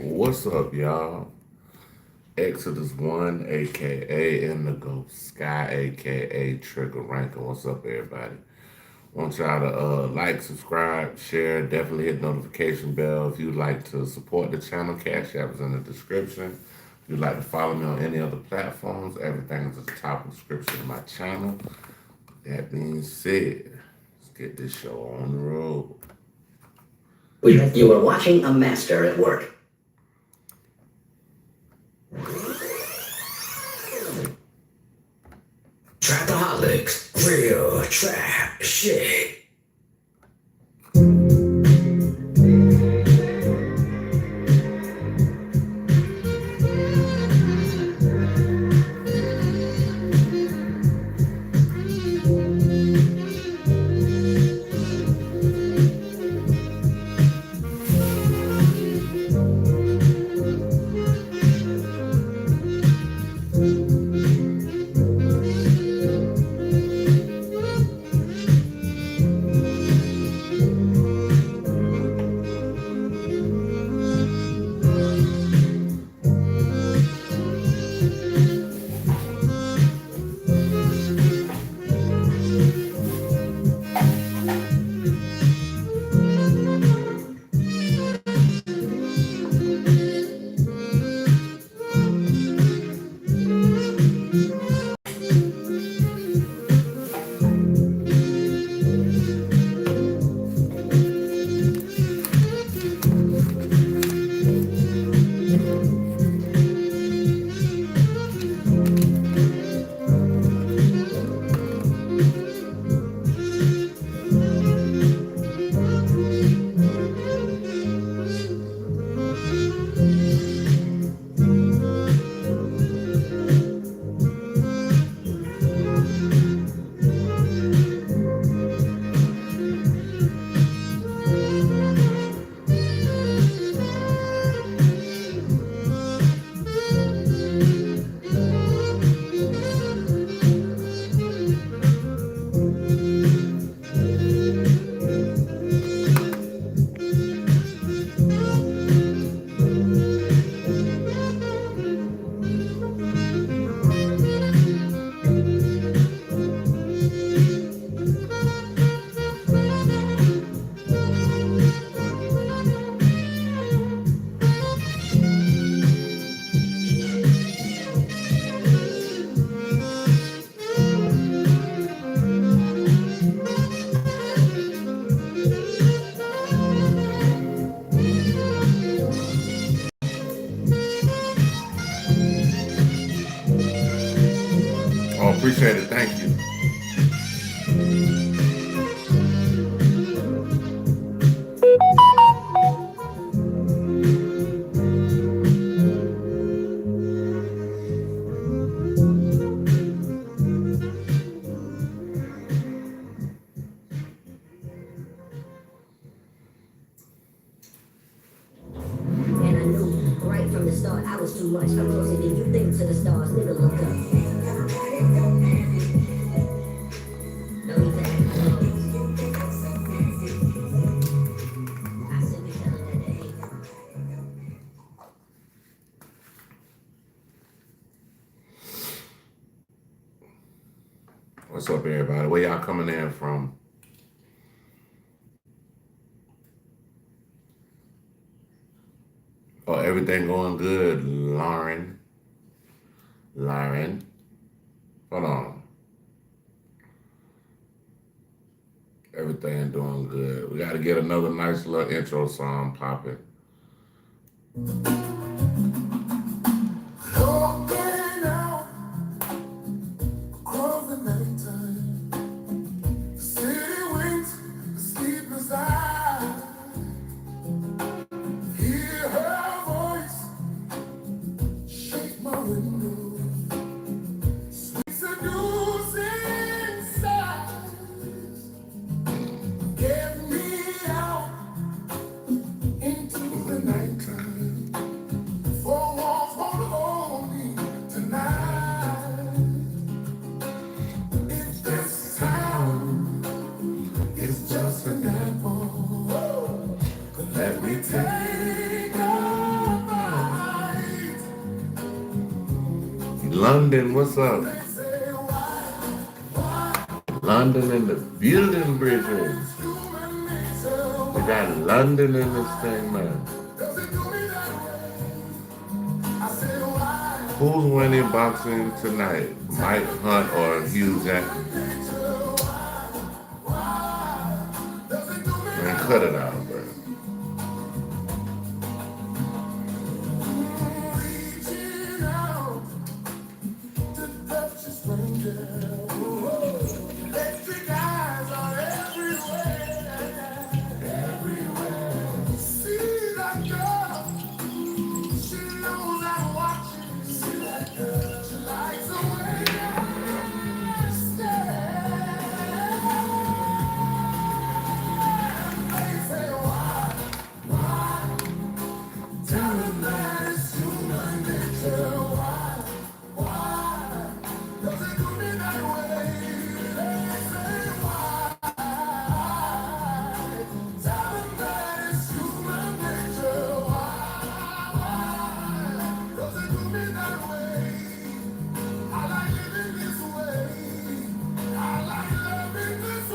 What's up, y'all? Exodus 1, aka Indigo Sky, aka Trigger Ranker. What's up, everybody? Want y'all to like, subscribe, share, definitely hit notification bell. If you'd like to support the channel, Cash App is in the description. If you'd like to follow me on any other platforms, everything is at the top of the description of my channel. That being said, let's get this show on the road. You are watching a master at work. Trapaholics, real trap shit. Oh, appreciate it. Thank you. And I knew right from the start I was too much. I'm closer than you think to the stars. Nigga, look up. No need to act close. I still be telling that they hate them. What's up, everybody? Where y'all coming in from? Oh, everything going good, Lauren. Lauren. Hold on. Everything doing good. We got to get another nice little intro song popping. Walking out of the nighttime, city winds, sleepless eyes. Hear her voice, shake my window, sweet seducing sighs. Get me out into the nighttime. Four walls won't hold me tonight. If this town is just an apple, let me take a bite. London, what's up? They say why London in the building, Bridget. it's human nature. We got London in this thing, man. Does it do me that way? I say why Who's winning boxing tonight? Mike Hunt or Hugh Jackman? nature? Does it do me Man, that cut it out, bro. reaching out to touch a stranger? Electric eyes are everywhere, everywhere. See that girl? She knows I'm watching. See that girl? She likes the way I stare. They say why? Tell them that it's human nature. Why? Does it do me that way? They say why? Tell them that it's human nature. Why? Does it do me that way? I like living this way. I like loving this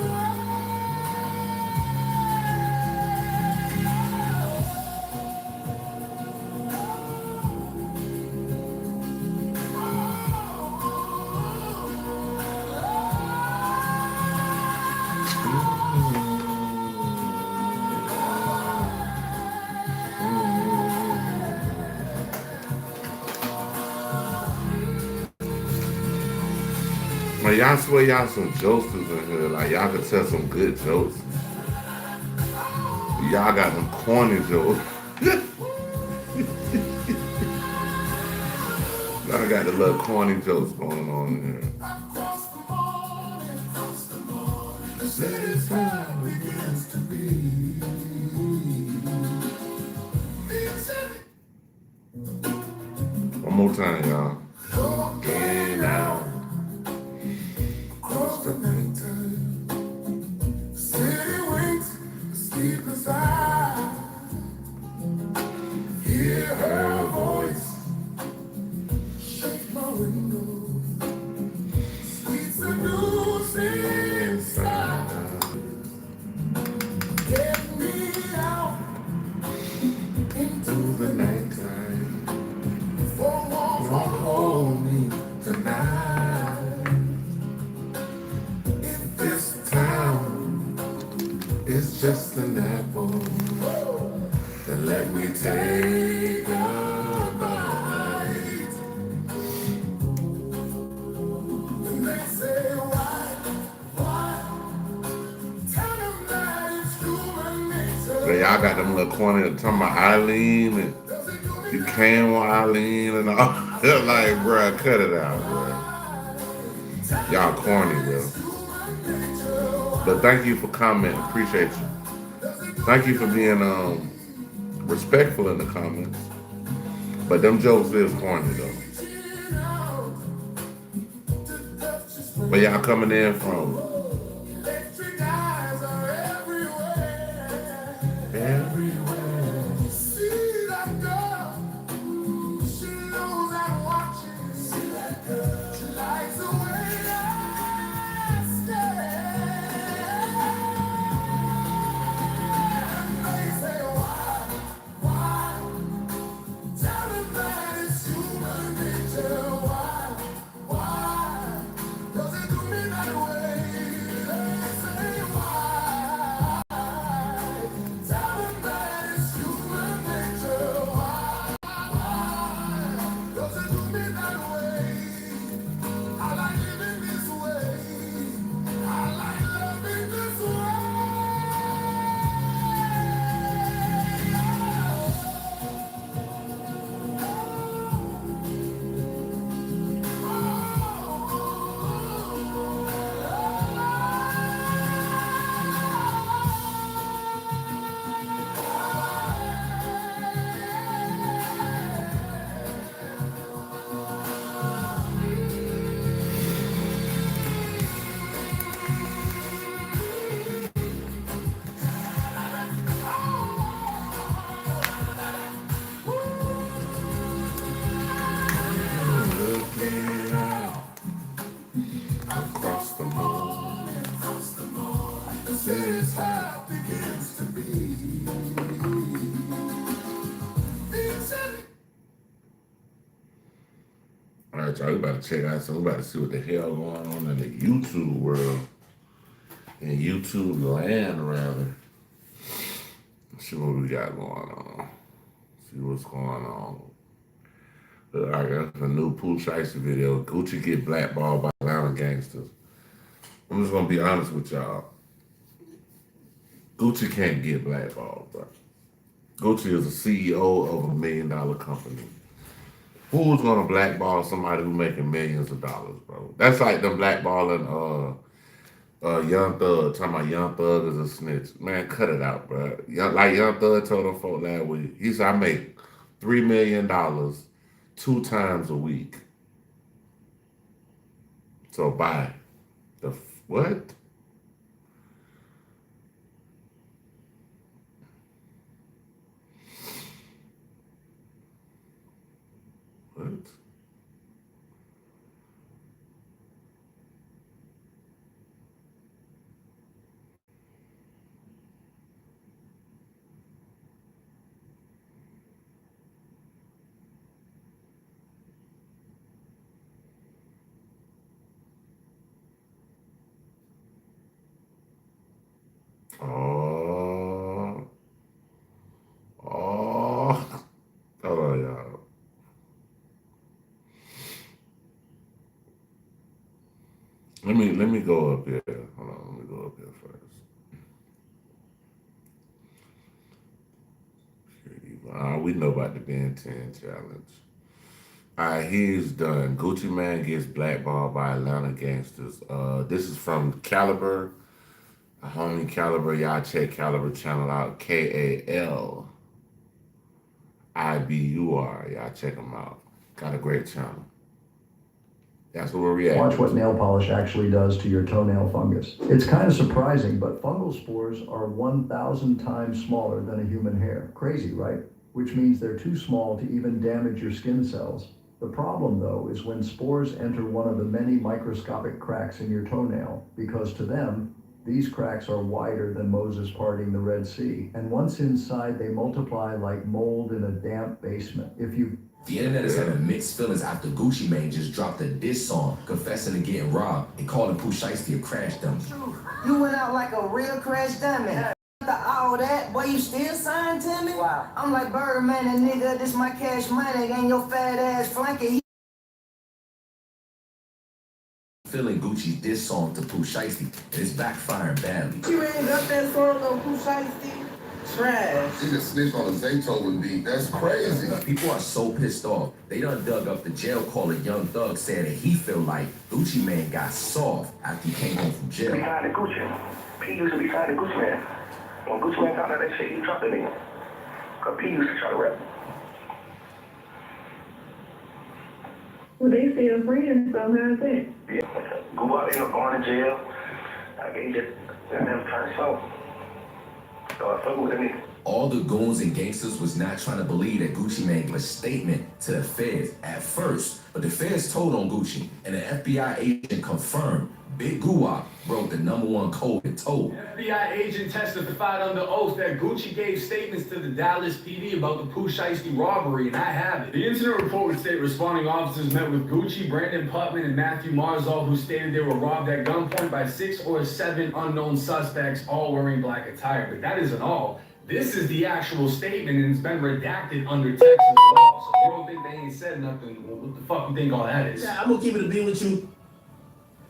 Man, y'all swear y'all some jokesters in here. Like, y'all could tell some good jokes. Y'all got them corny jokes. Y'all got the little corny jokes going on in here. across the morning, the city sun begins to be. One more time, y'all. Walking out across the nighttime, the city winks, the sleepless eye. Hear her voice, shake my window, sweet seducing sound. Get me out into the nighttime. For walls won't hold me tonight. If this town is just an apple, then let me take a bite. And they say why? Tell them that it's human nature. So y'all got them little corny talking about Eileen and Does it do me you came with Eileen and all. Like, bruh, cut it out, bruh. Y'all corny, bro. But thank you for commenting. Appreciate you. Thank you for being respectful in the comments. But them jokes is corny though. Where y'all coming in from? electric eyes are everywhere? Everywhere. See that girl? She knows I'm watching. See that girl? She likes the way I stare. And they say why? Tell them that it's human nature. Why? Does it do me that way? They say why? Tell them that right, y'all. We about to check out something. We about to see what the hell going on in the YouTube world. In YouTube land, rather. See what we got going on. See what's going on. Look, I got a new Pooh Shiesty video. Gucci get blackballed by Atlanta gangsters. I'm just gonna be honest with y'all. Gucci can't get blackballed, bro. Gucci is a CEO of $1 million company. Who's gonna blackball somebody who's making millions of dollars, bro? That's like them blackballing Young Thug, talking about Young Thug is a snitch. Man, cut it out, bro. Like Young Thug told them folk last week. He said, I make $3 million 2 times a week. So by the what? What? Oh, oh, hold on, y'all. Let me go up here. Hold on, let me go up here first. We know about the Ben 10 challenge. All right, he's done. Gucci Man gets blackballed by Atlanta gangsters. This is from Caliber. Homie Caliber, y'all check Caliber channel out. KALIBUR. Y'all check him out. Got a great channel. That's what we're reacting. Watch what nail polish actually does to your toenail fungus. It's kind of surprising, but fungal spores are 1,000 times smaller than a human hair. Crazy, right? Which means they're too small to even damage your skin cells. The problem, though, is when spores enter one of the many microscopic cracks in your toenail, because to them, these cracks are wider than Moses parting the Red Sea. And once inside, they multiply like mold in a damp basement. The internet is having mixed feelings after Gucci Mane just dropped a diss song confessing to getting robbed and calling Pooh Shiesty a crash dummy. You went out like a real crash dummy. After all that, boy, you still signed to me? Wow. I'm like Birdman and nigga, this my cash money and your fat ass flanking. Feeling Gucci's diss song to Pooh Shiesty, and it's backfiring badly. You ain't got that song on Pooh Shiesty? Trash. He just snitched on a Zaytoven beat. That's crazy. People are so pissed off. They done dug up the jail caller Young Thug saying that he feel like Gucci Mane got soft after he came home from jail. Be kind to Gucci. P used to be kind to Gucci Mane. When Gucci Mane found out that shit, he dropped the nigga. Cause P used to try to rap. Well, they still friends, so how's that? Yeah. Google ended up going to jail. I guess he just never turned soft. So I fuck with the nigga. All the goons and gangsters was not trying to believe that Gucci Mane gave a statement to the feds at first, but the feds told on Gucci, and an FBI agent confirmed Big Guwap broke the #1 code and told. FBI agent testified under oath that Gucci gave statements to the Dallas PD about the Pooh Shiesty robbery, and I have it. The incident report would state responding officers met with Gucci, Brandon Putman, and Matthew Marzal, who stated they were robbed at gunpoint by 6 or 7 unknown suspects, all wearing black attire. But that isn't all. This is the actual statement, and it's been redacted under Texas law. So if you don't think they ain't said nothing, well, what the fuck you think all that is? Yeah, I'm gonna keep it a beat with you.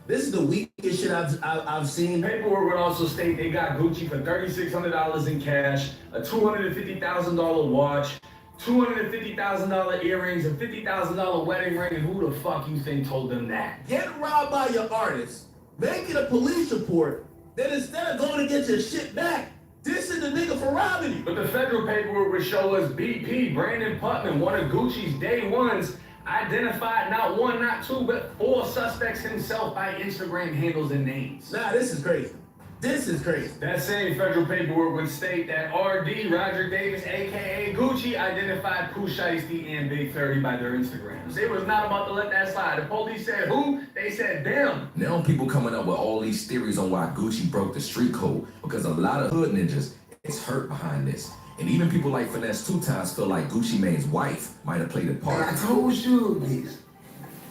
This is the weakest shit I've seen. Paperwork would also state they got Gucci for $3,600 in cash, a $250,000 watch, $250,000 earrings, a $50,000 wedding ring, and who the fuck you think told them that? Get robbed by your artist, make it a police report, then instead of going to get your shit back, dissing the nigga for robbing you. But the federal paperwork would show us BP, Brandon Putman, one of Gucci's day ones, identified not 1, not 2, but 4 suspects himself by Instagram handles and names. Nah, this is crazy. This is crazy. That same federal paperwork would state that RD, Roger Davis, aka Gucci, identified Pooh Shiesty and Big 30 by their Instagrams. They was not about to let that slide. The police said who? They said them. Now people coming up with all these theories on why Gucci broke the street code, because a lot of hood ninjas is hurt behind this. And even people like Finesse 2 Times feel like Gucci Mane's wife might have played a part. I told you this.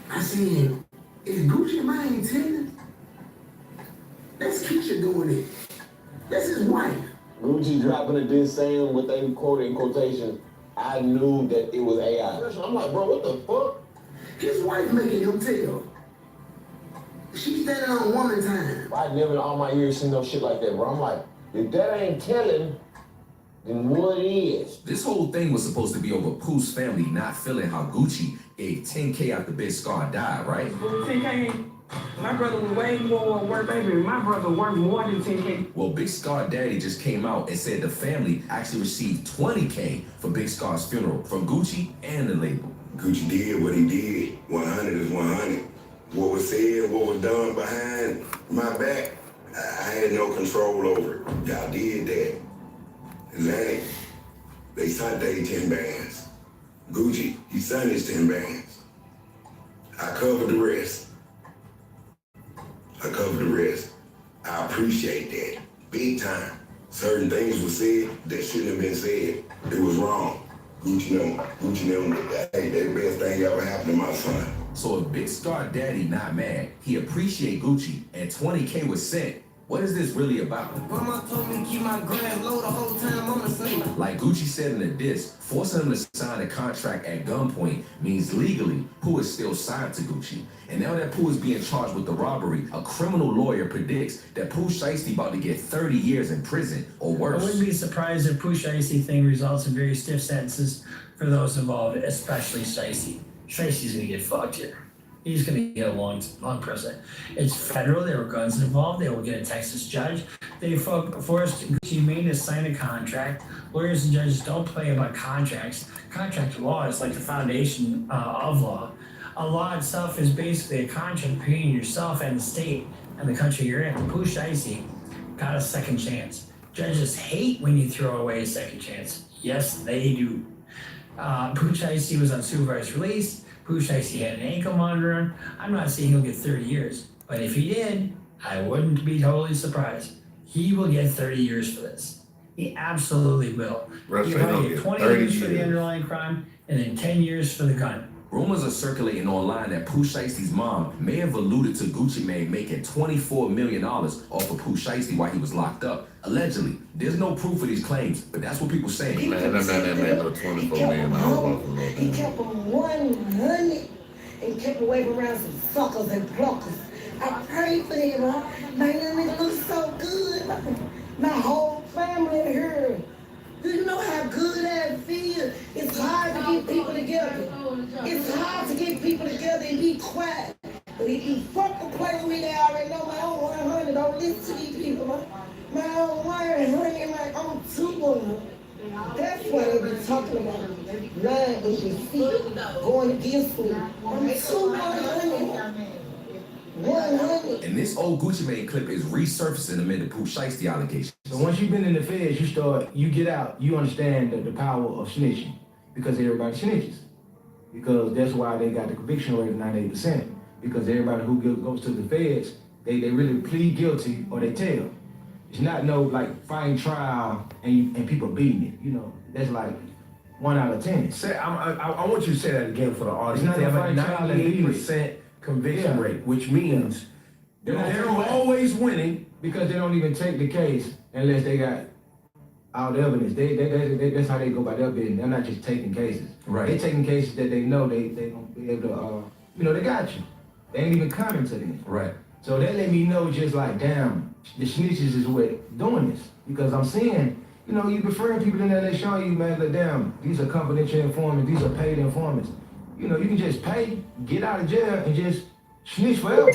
I said, is Gucci Mane telling? That's Keisha doing it. That's his wife. Gucci dropping a diss saying what they quoted in quotation, I knew that it was AI. I'm like, bro, what the fuck? His wife making him tell. She's standing on woman time. I never in all my years seen no shit like that, bro. I'm like, if that ain't telling, then what is? This whole thing was supposed to be over Pooh's family not feeling how Gucci gave 10K after Big Scar died, right? 10K. My brother was way more worth, baby. My brother worth more than 10K. Well, Big Scar daddy just came out and said the family actually received 20K for Big Scar's funeral from Gucci and the label. Gucci did what he did. 100 is 100. What was said, what was done behind my back, I had no control over it. Y'all did that. Atlantic, they signed they 10 bands. Gucci, he signed his 10 bands. I covered the rest. I appreciate that. Big time. Certain things were said that shouldn't have been said. It was wrong. Gucci know, hey, that best thing ever happened to my son. So if Big Scar daddy not mad, he appreciate Gucci and 20K was sent. What is this really about? Mama told me to keep my gram low the whole time I'm asleep. Like Gucci said in the diss, forcing him to sign a contract at gunpoint means legally Pooh is still signed to Gucci. And now that Pooh is being charged with the robbery, a criminal lawyer predicts that Pooh Shiesty about to get 30 years in prison or worse. I wouldn't be surprised if Pooh Shiesty thing results in very stiff sentences for those involved, especially Shiesty. Shiesty's gonna get fucked here. He's going to get a long prison. It's federal. There were guns involved. They will get a Texas judge. They forced Gucci Mane to sign a contract. Lawyers and judges don't play about contracts. Contract law is like the foundation of law. A law itself is basically a contract between yourself and the state and the country you're in. Pooh Shiesty got a second chance. Judges hate when you throw away a second chance. Yes, they do. Pooh Shiesty was on supervised release. Pooh Shiesty had an ankle monitor on. I'm not saying he'll get 30 years, but if he did, I wouldn't be totally surprised. He will get 30 years for this. He absolutely will. He'll probably get 20 years for the underlying crime and then 10 years for the gun. Rumors are circulating online that Pooh Shiesty's mom may have alluded to Gucci Mane making $24 million off of Pooh Shiesty while he was locked up. Allegedly. There's no proof of these claims, but that's what people saying. Man, that made no $24 million. He kept him 100 and kept away from around some suckers and pluckers. I prayed for him, huh? Man, that nigga looks so good. My whole family here. Do you know how good that feels? It's hard to get people together. It's hard to get people together and be quiet. But if you fucking play with me, they already know my own 100. Don't listen to these people. My own 100, like I'm 200. That's what they be talking about. Lying with your feet, going against me. I'm 200. 100. And this old Gucci Mane clip is resurfacing amid the Pooh Shiesty allegations. So once you've been in the feds, you get out, you understand the power of snitching because everybody snitches. Because that's why they got the conviction rate of 98%. Because everybody who goes to the feds, they really plead guilty or they tell. It's not no like fighting trial and people beating it. You know, that's like 1 out of 10. I want you to say that again for the audience. It's not They a have a fighting trial and beating it. 98% conviction rate, which means They're always winning because they don't even take the case unless they got all the evidence. That's how they go by their business. They're not just taking cases. Right. They're taking cases that they know they don't be able to, they got you. They ain't even coming to them. Right. So that let me know just like, damn, the snitches is what doing this. Because I'm seeing, you befriend people in there, they showing you, man, like, damn, these are confidential informants, these are paid informants. You can just pay, get out of jail, and just snitch forever.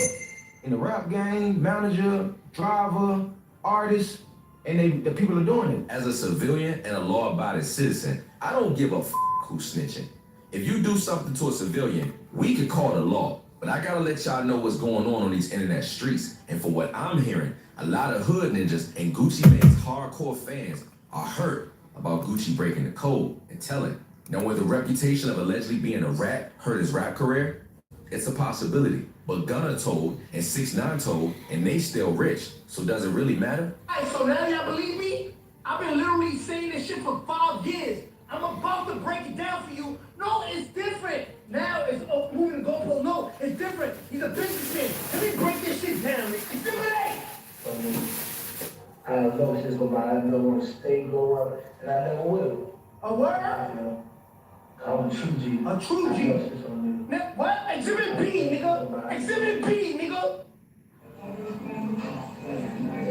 In the rap game, manager, driver, artist, and the people are doing it. As a civilian and a law-abiding citizen, I don't give a who's snitching. If you do something to a civilian, we could call the law. But I gotta let y'all know what's going on these internet streets. And for what I'm hearing, a lot of hood ninjas and Gucci Mane's hardcore fans are hurt about Gucci breaking the code and telling. Now, whether the reputation of allegedly being a rat hurt his rap career, it's a possibility. But Gunna told and 6ix9ine told, and they still rich. So does it really matter? Alright, so now y'all believe me? I've been literally saying this shit for 5 years. I'm about to break it down for you. No, it's different. Now it's moving the goalpost. No, it's A what? A true G. A true G. What? Exhibit B, nigga. Exhibit B, nigga.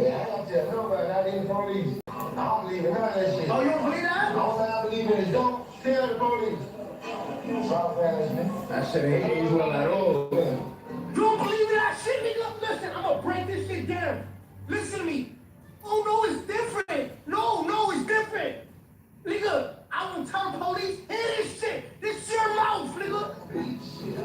Yeah, I don't tell nobody, not even the police. I don't believe in none of that shit. Oh, you don't believe that? I believe in is don't tell the police. That shit ain't age well at all. You don't believe in that shit, nigga? Listen, I'm gonna break this shit down. Listen to me. Oh, no, it's different. No, it's different. Nigga, I won't tell the police. Hear this shit. This your mouth, nigga.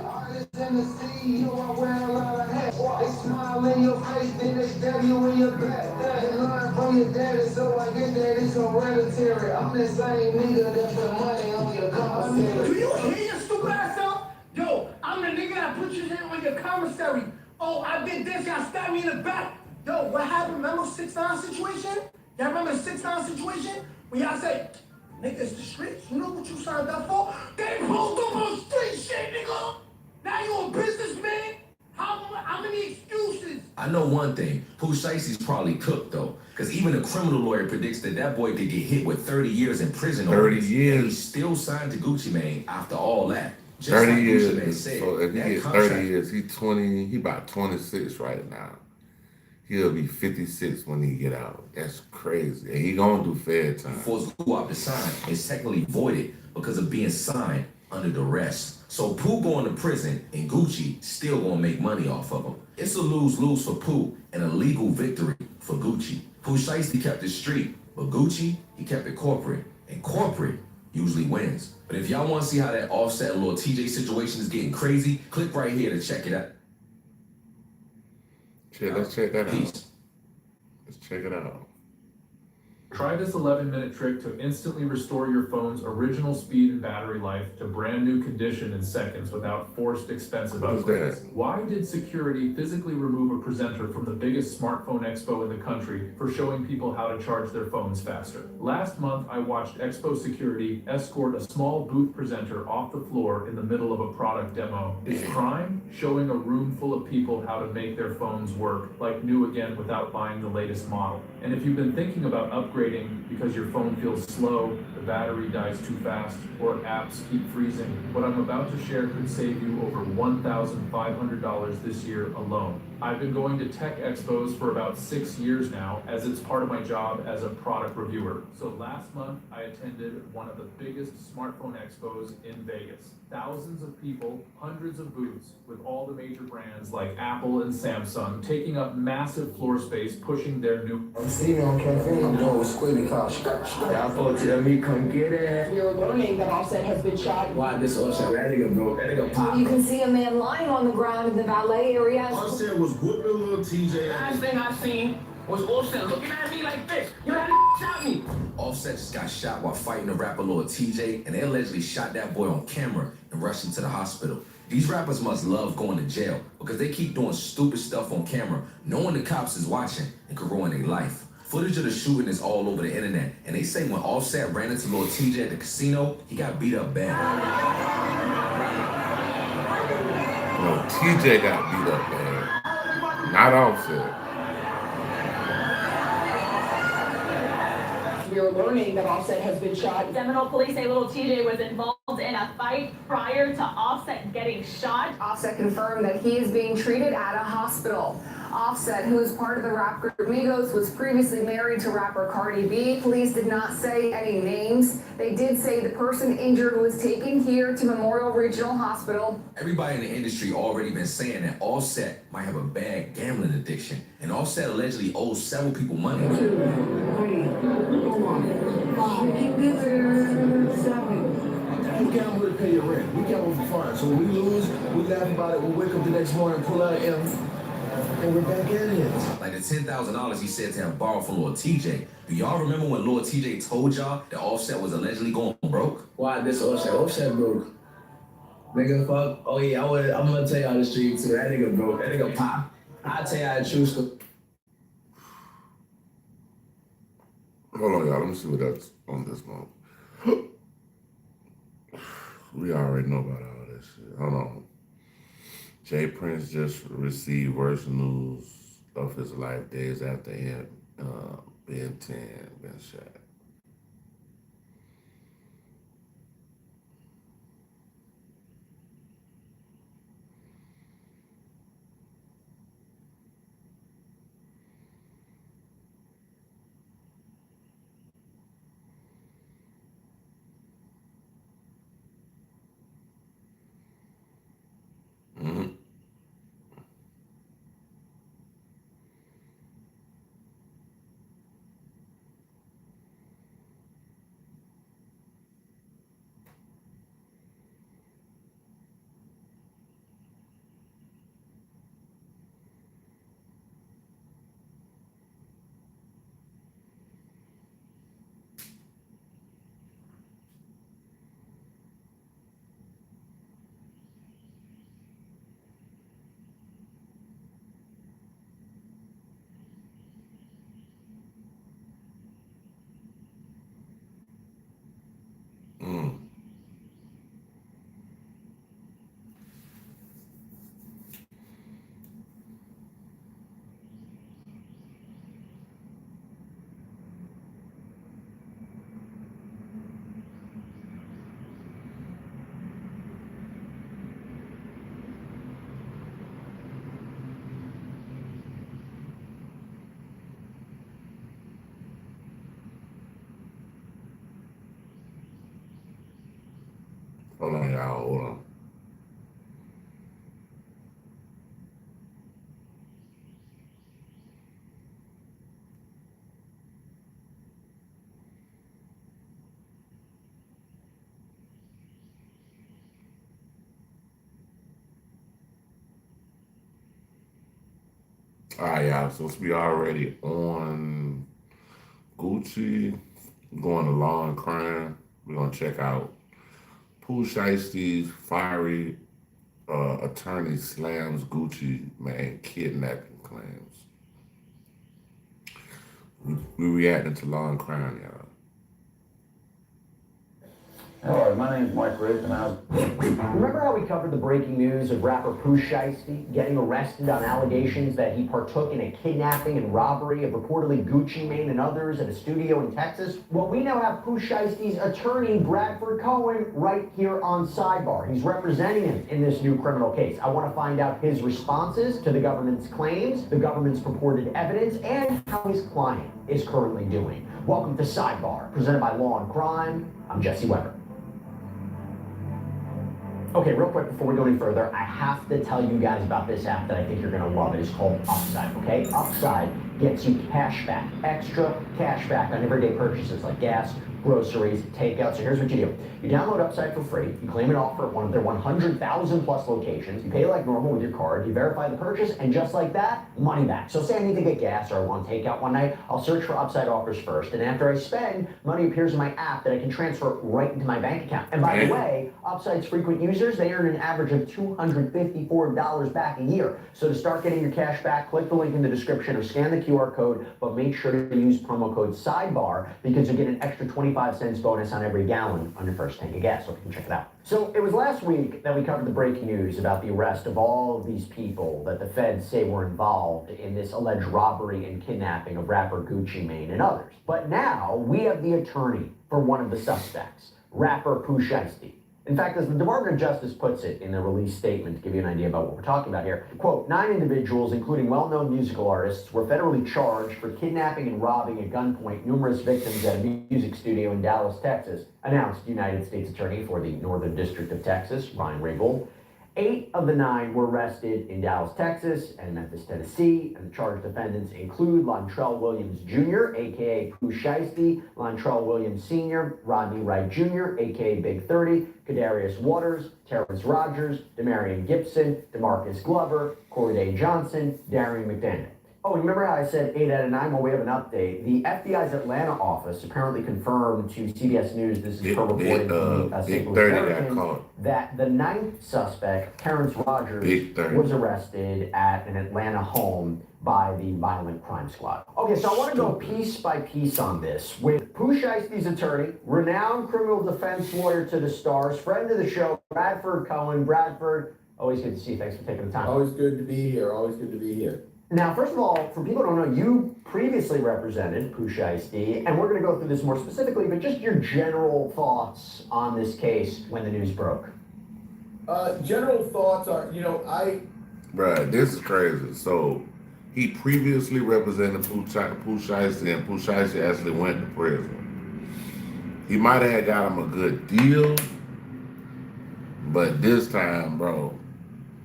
Artists in the city, you know I wear a lot of hats. They smile in your face, then they stab you in your back. They learn from your daddy, so I get that it's hereditary. I'm the same nigga that put money on your commissary. Do you hear your stupid ass up? Yo, I'm the nigga that put your name on your commissary. Oh, I did this, y'all stabbed me in the back. Yo, what happened? Remember 6ix9ine situation? Y'all remember the 6ix9ine situation? When y'all say, nigga, it's the streets. You know what you signed up for? They pulled up on street shit, nigga. Now you a businessman? How many excuses? I know one thing, Pooh Shicey's probably cooked though, because even a criminal lawyer predicts that boy could get hit with 30 years in prison. 30 years. And he's still signed to Gucci Mane after all that. Just 30 like years. Gucci Mane said, So if he that gets contract- 30 years, he about 26 right now. He'll be 56 when he get out. That's crazy. And he gonna do fair time. Force Guap to sign is technically voided because of being signed under duress. So Pooh going to prison and Gucci still gonna make money off of him. It's a lose-lose for Pooh and a legal victory for Gucci. Pooh Shiesty kept it street, but Gucci, he kept it corporate. And corporate usually wins. But if y'all want to see how that Offset and Lil TJ situation is getting crazy, click right here to check it out. Let's check that out. Peace. Let's check it out. Try this 11-minute trick to instantly restore your phone's original speed and battery life to brand new condition in seconds without forced expensive What is upgrades. that? Why did security physically remove a presenter from the biggest smartphone expo in the country for showing people how to charge their phones faster? Last month, I watched Expo Security escort a small booth presenter off the floor in the middle of a product demo. Is crime showing a room full of people how to make their phones work like new again without buying the latest model? And if you've been thinking about upgrading because your phone feels slow, the battery dies too fast, or apps keep freezing, what I'm about to share could save you over $1,500 this year alone. I've been going to tech expos for about 6 years now, as it's part of my job as a product reviewer. So last month, I attended one of the biggest smartphone expos in Vegas. Thousands of people, hundreds of booths, with all the major brands like Apple and Samsung taking up massive floor space, pushing their new... I'm seeing on caffeine, I'm doing with Squiddy Kosh. Y'all folks tell me come get it. We're learning that Offset has been shot. Why this Offset? That nigga broke. That nigga pop. You can see a man lying on the ground in the valet area. Offset was whooping little TJ. Last thing I seen was Offset looking at me like this. You had shot me. Offset just got shot while fighting the rapper Lord TJ, and they allegedly shot that boy on camera and rushed him to the hospital. These rappers must love going to jail because they keep doing stupid stuff on camera, knowing the cops is watching and could ruin their life. Footage of the shooting is all over the internet, and they say when Offset ran into Lord TJ at the casino, he got beat up bad. No, TJ got beat up bad. Not Offset. We're learning that Offset has been shot. Seminole police say little TJ was involved in a fight prior to Offset getting shot. Offset confirmed that he is being treated at a hospital. Offset, who is part of the rap group Migos, was previously married to rapper Cardi B. Police did not say any names. They did say the person injured was taken here to Memorial Regional Hospital. Everybody in the industry already been saying that Offset might have a bad gambling addiction, and Offset allegedly owes several people money. We gamble to pay your rent. We gamble for fun. So when we lose, we laugh about it. We wake up the next morning, pull out M, and we're back at it. Like the $10,000 he said to have borrowed from Lord TJ. Do y'all remember when Lord TJ told y'all that Offset was allegedly going broke? Why this Offset? Offset broke. Nigga, fuck. Oh yeah, I'm gonna tell y'all the street too. That nigga broke. That nigga pop. I'll tell y'all the true story. Hold on, y'all. Let me see what that's on this one. We already know about all this shit. Hold on. Jay Prince just received worse news of his life days after him being shot. Hold on, y'all. Hold on. All right, y'all. Since we already on Gucci, going to Law and Crime, we're gonna check out Pooh Shiesty's fiery attorney slams Gucci man kidnapping claims. We reacting to Law and Crime, y'all. Hello, my name is Mike Riggs, and remember how we covered the breaking news of rapper Pooh Shiesty getting arrested on allegations that he partook in a kidnapping and robbery of reportedly Gucci Mane and others at a studio in Texas? Well, we now have Pooh Shiesty's attorney, Bradford Cohen, right here on Sidebar. He's representing him in this new criminal case. I want to find out his responses to the government's claims, the government's purported evidence, and how his client is currently doing. Welcome to Sidebar, presented by Law and Crime. I'm Jesse Weber. Okay, real quick before we go any further, I have to tell you guys about this app that I think you're gonna love. It is called Upside, okay? Upside gets you cash back, extra cash back on everyday purchases like gas, groceries, takeout. So here's what you do. You download Upside for free, you claim an offer at one of their 100,000 plus locations, you pay like normal with your card, you verify the purchase, and just like that, money back. So say I need to get gas or I want takeout one night, I'll search for Upside offers first, and after I spend, money appears in my app that I can transfer right into my bank account. And by the way, Upside's frequent users, they earn an average of $254 back a year. So to start getting your cash back, click the link in the description or scan the QR code, but make sure to use promo code SIDEBAR because you get an extra 25 cents bonus on every gallon on your first tank of gas, so you can check it out. So it was last week that we covered the breaking news about the arrest of all of these people that the feds say were involved in this alleged robbery and kidnapping of rapper Gucci Mane and others. But now we have the attorney for one of the suspects, rapper Pooh Shiesty. In fact, as the Department of Justice puts it in their release statement, to give you an idea about what we're talking about here, quote, 9 individuals, including well-known musical artists, were federally charged for kidnapping and robbing at gunpoint numerous victims at a music studio in Dallas, Texas, announced United States Attorney for the Northern District of Texas, Ryan Ringgold. 8 of the 9 were arrested in Dallas, Texas, and Memphis, Tennessee, and the charged defendants include Lontrell Williams Jr., aka Pooh Shiesty, Lontrell Williams Sr., Rodney Wright Jr., aka Big 30, Kadarius Waters, Terrence Rogers, Demarion Gibson, DeMarcus Glover, Corey Day Johnson, Darian McDaniel. Oh, remember how I said 8 out of 9? Well, we have an update. The FBI's Atlanta office apparently confirmed to CBS News, this is per reporting from the St. Louis American, that the 9th suspect, Terrence Rogers, was arrested at an Atlanta home by the Violent Crime Squad. Okay, so I want to go piece by piece on this with Pooh Shiesty's attorney, renowned criminal defense lawyer to the stars, friend of the show, Bradford Cohen. Bradford, always good to see you. Thanks for taking the time. Always good to be here. Always good to be here. Now, first of all, for people who don't know, you previously represented Pooh Shiesty, and we're going to go through this more specifically, but just your general thoughts on this case when the news broke. General thoughts are, Bruh, this is crazy. So, he previously represented Pooh Shiesty, and Pooh Shiesty actually went to prison. He might have got him a good deal, but this time, bro,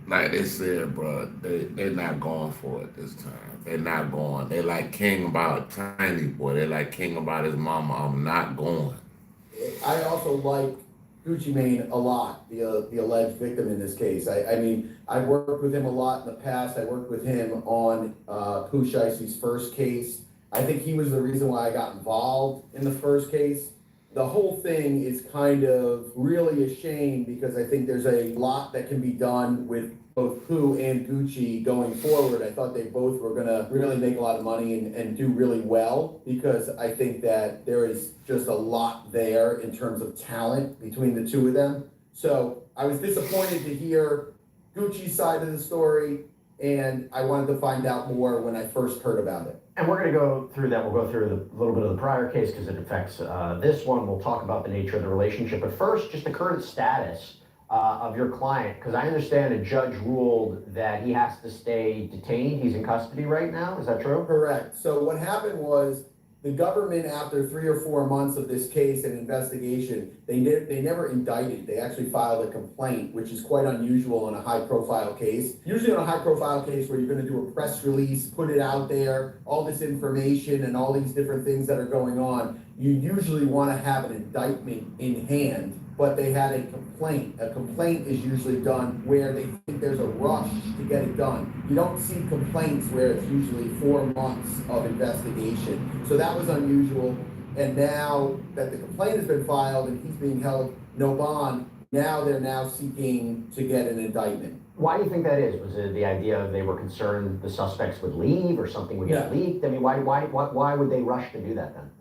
like they said, bro, they're not going for it this time. They're not going. They like King about Tiny Boy. They like King about his mama. I'm not going. I also like Gucci Mane a lot, the alleged victim in this case. I mean, I worked with him a lot in the past. I worked with him on Pooh Shiesty's first case. I think he was the reason why I got involved in the first case. The whole thing is kind of really a shame because I think there's a lot that can be done with both Pooh and Gucci going forward. I thought they both were gonna really make a lot of money and do really well because I think that there is just a lot there in terms of talent between the two of them. So I was disappointed to hear Gucci's side of the story, and I wanted to find out more when I first heard about it. And we're going to go through that. We'll go through a little bit of the prior case because it affects this one. We'll talk about the nature of the relationship. But first, just the current status of your client, because I understand a judge ruled that he has to stay detained. He's in custody right now. Is that true? Correct. So what happened was The government, after 3 or 4 months of this case and investigation, they never indicted. They actually filed a complaint, which is quite unusual in a high-profile case. Usually in a high-profile case where you're going to do a press release, put it out there, all this information and all these different things that are going on, you usually want to have an indictment in hand, but they had a complaint. A complaint is usually done where they think there's a rush to get it done. You don't see complaints where it's usually 4 months of investigation. So that was unusual. And now that the complaint has been filed and he's being held no bond, now they're now seeking to get an indictment. Why do you think that is? Was it the idea they were concerned the suspects would leave or something would get leaked? I mean, why would they rush to do that then?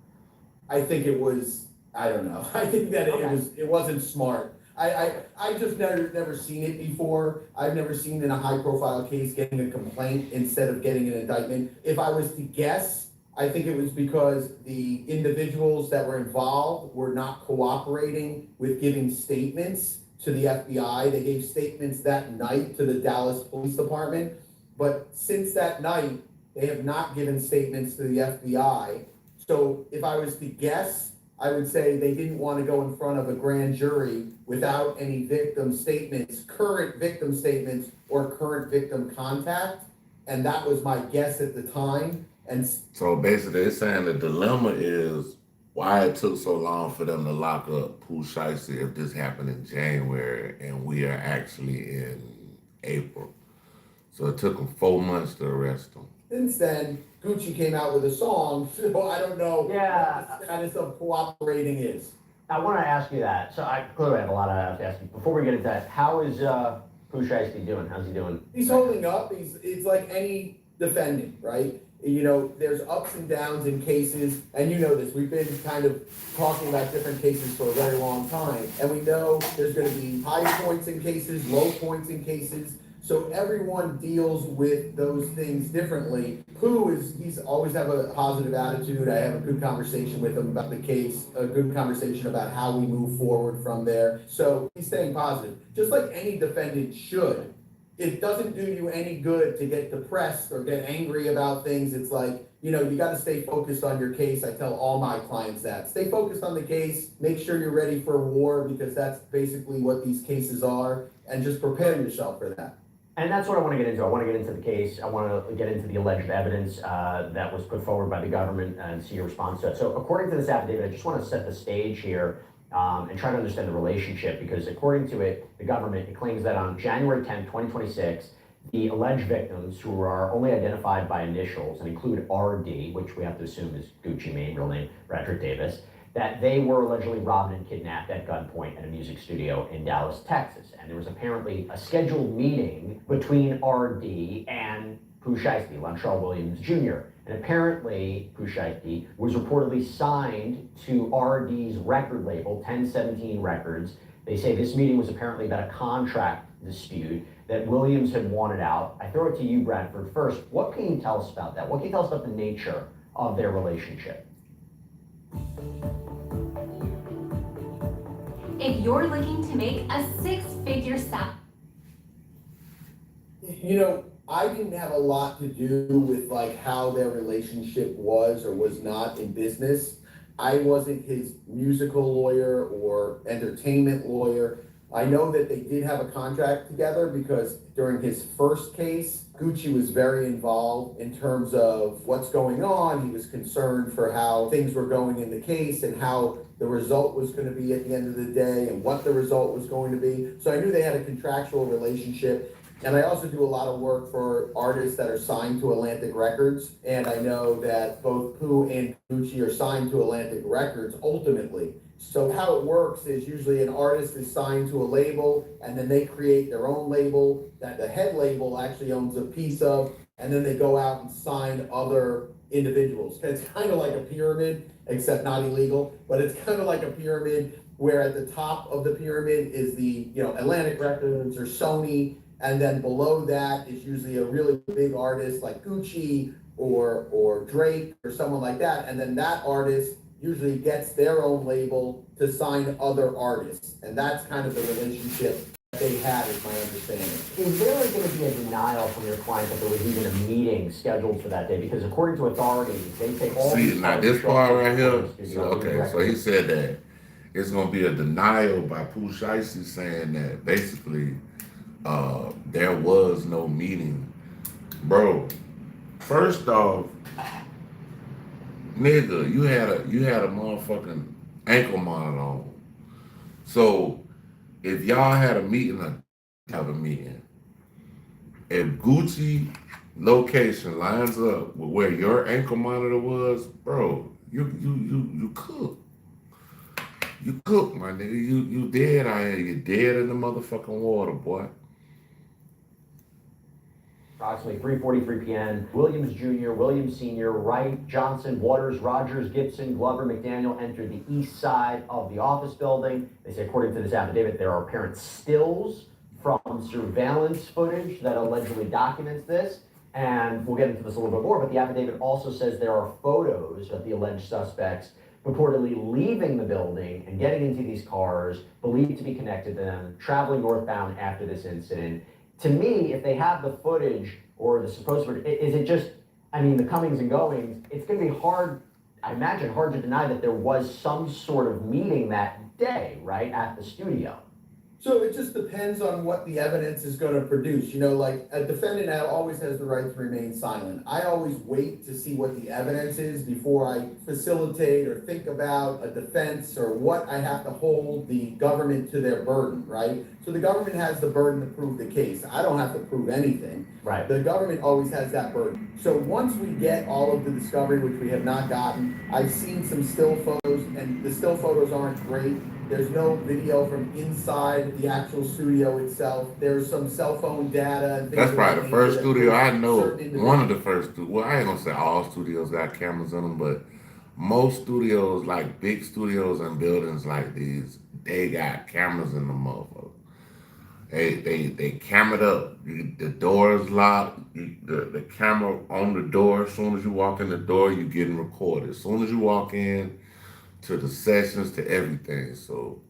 I think it was, I don't know. I think that it wasn't smart. I just never seen it before. I've never seen in a high profile case getting a complaint instead of getting an indictment. If I was to guess, I think it was because the individuals that were involved were not cooperating with giving statements to the FBI. They gave statements that night to the Dallas Police Department, but since that night, they have not given statements to the FBI. So if I was to guess, I would say they didn't want to go in front of a grand jury without any victim statements, current victim statements, or current victim contact. And that was my guess at the time. And so basically they're saying the dilemma is why it took so long for them to lock up Pooh Shiesty if this happened in January and we are actually in April. So it took them 4 months to arrest him. Since then, Gucci came out with a song, so I don't know what the status of cooperating is. I want to ask you that. So I clearly have a lot to ask you. Before we get into that, how is Pooh Shiesty doing? How's he doing? He's holding up. It's like any defendant, right? You know, there's ups and downs in cases, and you know this. We've been kind of talking about different cases for a very long time, and we know there's going to be high points in cases, low points in cases. So everyone deals with those things differently. Pooh he's always have a positive attitude. I have a good conversation with him about the case, a good conversation about how we move forward from there. So he's staying positive, just like any defendant should. It doesn't do you any good to get depressed or get angry about things. It's like, you know, you got to stay focused on your case. I tell all my clients that. Stay focused on the case. Make sure you're ready for war because that's basically what these cases are. And just prepare yourself for that. And that's what I want to get into. I want to get into the case. I want to get into the alleged evidence that was put forward by the government and see your response to it. So according to this affidavit, I just want to set the stage here and try to understand the relationship because according to it, the government, it claims that on January 10, 2026, the alleged victims who are only identified by initials and include RD, which we have to assume is Gucci Mane, real name, Roderick Davis, that they were allegedly robbed and kidnapped at gunpoint at a music studio in Dallas, Texas. And there was apparently a scheduled meeting between RD and Pooh Shiesty, Lantrell Williams Jr. And apparently, Pooh Shiesty was reportedly signed to RD's record label, 1017 Records. They say this meeting was apparently about a contract dispute that Williams had wanted out. I throw it to you, Bradford, first. What can you tell us about that? What can you tell us about the nature of their relationship? If you're looking to make a six-figure salary. You know, I didn't have a lot to do with like how their relationship was or was not in business. I wasn't his musical lawyer or entertainment lawyer. I know that they did have a contract together because during his first case, Gucci was very involved in terms of what's going on. He was concerned for how things were going in the case and how the result was going to be at the end of the day and what the result was going to be. So I knew they had a contractual relationship. And I also do a lot of work for artists that are signed to Atlantic Records. And I know that both Pooh and Gucci are signed to Atlantic Records ultimately. So how it works is usually an artist is signed to a label and then they create their own label that the head label actually owns a piece of, and then they go out and sign other individuals. It's kind of like a pyramid, except not illegal, but it's kind of like a pyramid where at the top of the pyramid is the, you know, Atlantic Records or Sony, and then below that is usually a really big artist like Gucci or Drake or someone like that, and then that artist usually gets their own label to sign other artists. And that's kind of the relationship they had, is my understanding. Is there going to be a denial from your client that there was even a meeting scheduled for that day? Because according to authorities, they say all See, these now cars this show up part at right the here, recording so, studio okay, so he said that it's gonna be a denial by Pooh Shiesty saying that basically there was no meeting. Bro, first off, nigga, you had a motherfucking ankle monitor on. So if y'all had a meeting or have a meeting, if Gucci location lines up with where your ankle monitor was, bro, you cook. You cook, my nigga. You dead out here. You dead in the motherfucking water, boy. Approximately 3:43 p.m. Williams Jr., Williams Sr., Wright, Johnson, Waters, Rogers, Gibson, Glover, McDaniel entered the east side of the office building. They say, according to this affidavit, there are apparent stills from surveillance footage that allegedly documents this. And we'll get into this a little bit more, but the affidavit also says there are photos of the alleged suspects purportedly leaving the building and getting into these cars believed to be connected to them, traveling northbound after this incident. To me, if they have the footage or the supposed footage, is it just, I mean, the comings and goings, it's going to be hard, I imagine, hard to deny that there was some sort of meeting that day, right, at the studio. So it just depends on what the evidence is going to produce. You know, like a defendant always has the right to remain silent. I always wait to see what the evidence is before I facilitate or think about a defense or what I have to hold the government to their burden, right? So the government has the burden to prove the case. I don't have to prove anything. Right. The government always has that burden. So once we get all of the discovery, which we have not gotten, I've seen some still photos, and the still photos aren't great. There's no video from inside the actual studio itself. There's some cell phone data and things. That's probably the first studio I know. Certain One of the first. Well, I ain't gonna say all studios got cameras in them, but most studios, like big studios and buildings like these, they got cameras in the motherfucker. They cameraed up. The door is locked. The camera on the door. As soon as you walk in the door, you getting recorded. As soon as you walk in, to the sessions, to everything. So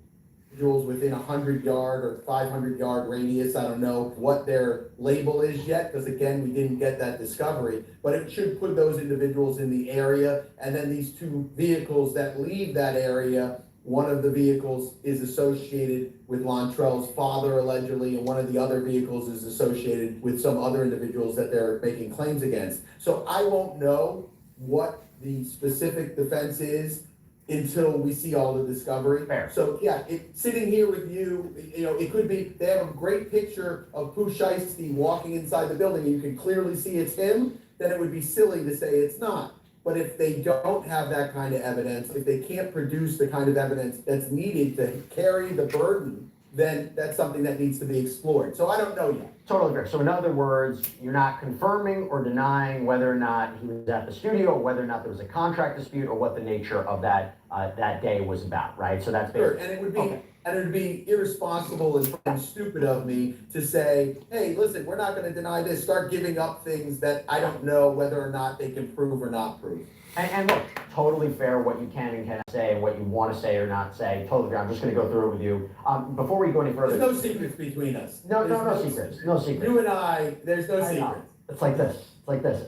individuals within 100-yard or 500-yard radius. I don't know what their label is yet, because again, we didn't get that discovery, but it should put those individuals in the area. And then these two vehicles that leave that area, one of the vehicles is associated with Lontrell's father, allegedly, and one of the other vehicles is associated with some other individuals that they're making claims against. So I won't know what the specific defense is until we see all the discovery. Fair. So yeah, sitting here with you, you know, it could be, they have a great picture of Pooh Shiesty walking inside the building and you can clearly see it's him, then it would be silly to say it's not. But if they don't have that kind of evidence, if they can't produce the kind of evidence that's needed to carry the burden, then that's something that needs to be explored. So I don't know yet. Totally fair. So in other words, you're not confirming or denying whether or not he was at the studio, or whether or not there was a contract dispute, or what the nature of that that day was about, right? So that's sure. And it would be and it would be irresponsible and stupid of me to say, hey, listen, we're not going to deny this. Start giving up things that I don't know whether or not they can prove or not prove. And look, totally fair what you can and cannot say, and what you want to say or not say. Totally fair. I'm just going to go through it with you. Before we go any further. There's no secrets between us. No secrets. No secrets. You and I, there's no secrets. It's like this. It's like this.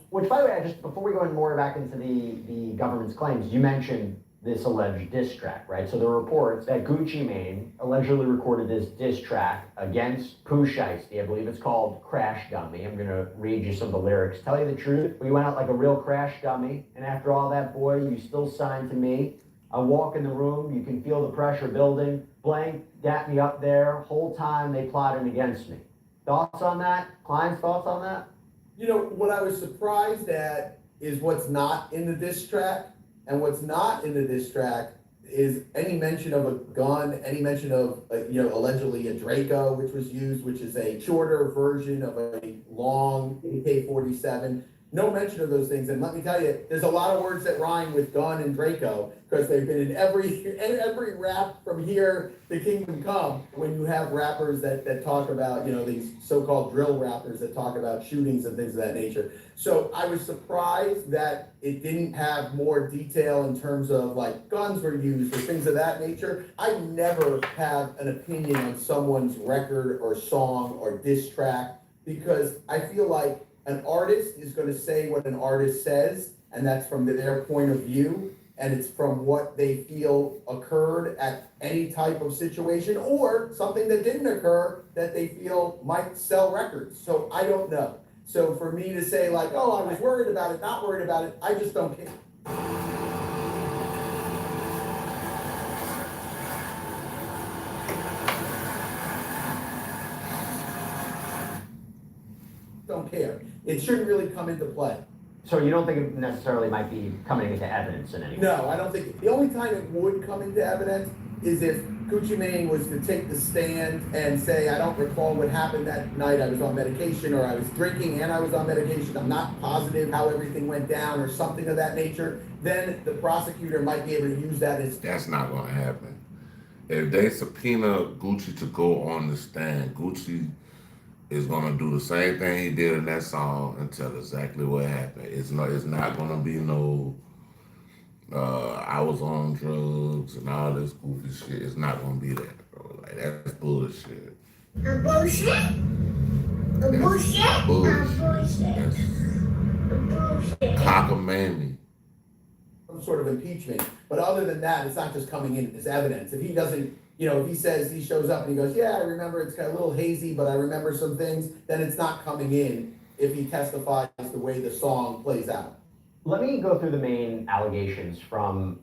Which, by the way, just before we go in more back into the government's claims, you mentioned this alleged diss track, right? So there are reports that Gucci Mane allegedly recorded this diss track against Pooh Shiesty. I believe it's called Crash Dummy. I'm gonna read you some of the lyrics. Tell you the truth, we went out like a real crash dummy, and after all that, boy, you still signed to me. I walk in the room, you can feel the pressure building. Blank got me up there, whole time they plotting against me. Thoughts on that? Client's thoughts on that? You know, what I was surprised at is what's not in the diss track. And what's not in the diss track is any mention of a gun, any mention of, allegedly a Draco, which was used, which is a shorter version of a long AK-47. No mention of those things. And let me tell you, there's a lot of words that rhyme with Gun and Draco because they've been in every rap from here to Kingdom Come. When you have rappers that talk about, these so-called drill rappers that talk about shootings and things of that nature. So I was surprised that it didn't have more detail in terms of like guns were used or things of that nature. I never have an opinion on someone's record or song or diss track because I feel like an artist is going to say what an artist says, and that's from their point of view, and it's from what they feel occurred at any type of situation, or something that didn't occur that they feel might sell records. So I don't know. So for me to say like, oh, I was worried about it, not worried about it, I just don't care. Don't care. It shouldn't really come into play. So you don't think it necessarily might be coming into evidence in any way? No, I don't think. The only time it would come into evidence is if Gucci Mane was to take the stand and say, I don't recall what happened that night, I was on medication, or I was drinking and I was on medication, I'm not positive how everything went down, or something of that nature, then the prosecutor might be able to use that as... That's not going to happen. If they subpoena Gucci to go on the stand, Gucci is gonna do the same thing he did in that song and tell exactly what happened. It's not gonna be no I was on drugs and all this goofy shit. It's not gonna be that, bro. Like that's bullshit. Bullshit. That's Bullshit. bullshit. That's cockamamie. Some sort of impeachment. But other than that, it's not just coming in as evidence. If he doesn't, if he says, he shows up and he goes, yeah, I remember it's kind of a little hazy, but I remember some things, then it's not coming in if he testifies the way the song plays out. Let me go through the main allegations from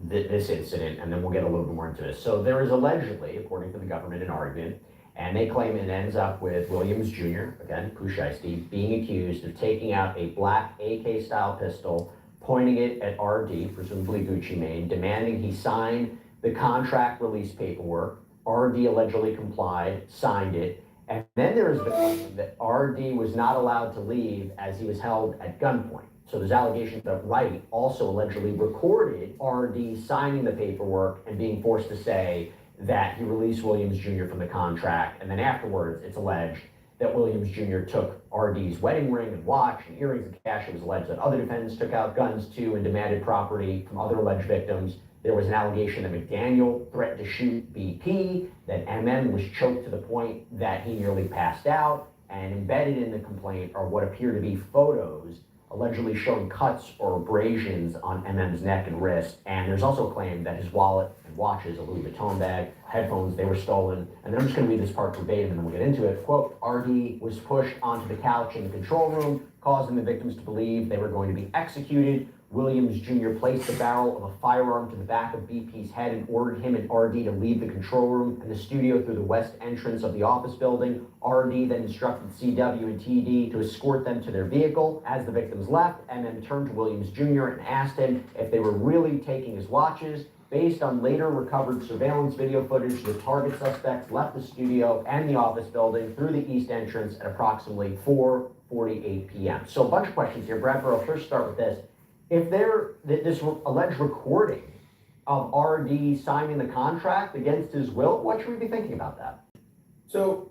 this incident, and then we'll get a little bit more into this. So there is allegedly, according to the government, an argument, and they claim it ends up with Williams Jr., again, Pooh Shiesty, being accused of taking out a black AK-style pistol, pointing it at RD, presumably Gucci Mane, demanding he sign the contract release paperwork. RD allegedly complied, signed it, and then there is the claim that RD was not allowed to leave as he was held at gunpoint. So there's allegations that Wright also allegedly recorded RD signing the paperwork and being forced to say that he released Williams Jr. from the contract, and then afterwards it's alleged that Williams Jr. took RD's wedding ring and watch and earrings and cash. It was alleged that other defendants took out guns too and demanded property from other alleged victims. There was an allegation that McDaniel threatened to shoot BP, that MM was choked to the point that he nearly passed out, and embedded in the complaint are what appear to be photos allegedly showing cuts or abrasions on MM's neck and wrist. And there's also a claim that his wallet and watches, a Louis Vuitton bag, headphones, they were stolen. And then I'm just gonna read this part verbatim and then we'll get into it. Quote, RD was pushed onto the couch in the control room, causing the victims to believe they were going to be executed. Williams Jr. placed the barrel of a firearm to the back of BP's head and ordered him and RD to leave the control room and the studio through the west entrance of the office building. RD then instructed CW and TD to escort them to their vehicle. As the victims left, MM turned to Williams Jr. and asked him if they were really taking his watches. Based on later recovered surveillance video footage, the target suspects left the studio and the office building through the east entrance at approximately 4:48 p.m. So a bunch of questions here. Bradford, I'll first start with this. If this alleged recording of RD signing the contract against his will, what should we be thinking about that? So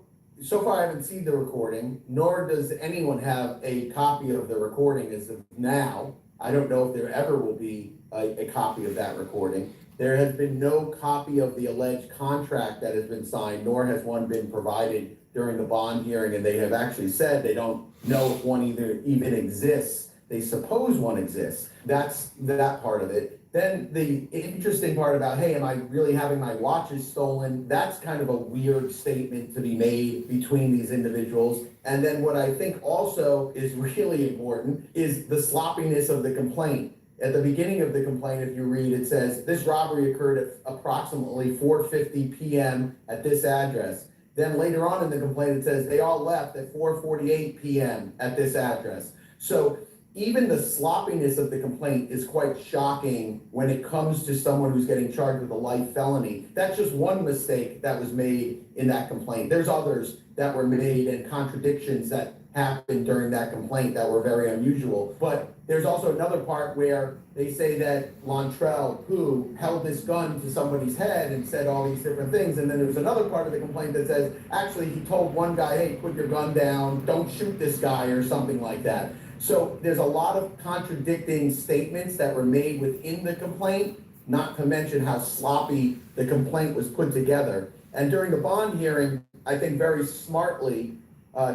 far I haven't seen the recording, nor does anyone have a copy of the recording as of now. I don't know if there ever will be a copy of that recording. There has been no copy of the alleged contract that has been signed, nor has one been provided during the bond hearing, and they have actually said they don't know if one even exists. They suppose one exists. That's that part of it. Then the interesting part about, hey, am I really having my watches stolen? That's kind of a weird statement to be made between these individuals. And then what I think also is really important is the sloppiness of the complaint. At the beginning of the complaint, if you read, it says, this robbery occurred at approximately 4:50 p.m. at this address. Then later on in the complaint, it says they all left at 4:48 p.m. at this address. So even the sloppiness of the complaint is quite shocking when it comes to someone who's getting charged with a life felony. That's just one mistake that was made in that complaint. There's others that were made and contradictions that happened during that complaint that were very unusual. But there's also another part where they say that Lontrell, who held this gun to somebody's head and said all these different things. And then there's another part of the complaint that says, actually, he told one guy, hey, put your gun down, don't shoot this guy or something like that. So there's a lot of contradicting statements that were made within the complaint, not to mention how sloppy the complaint was put together. And during the bond hearing, I think very smartly,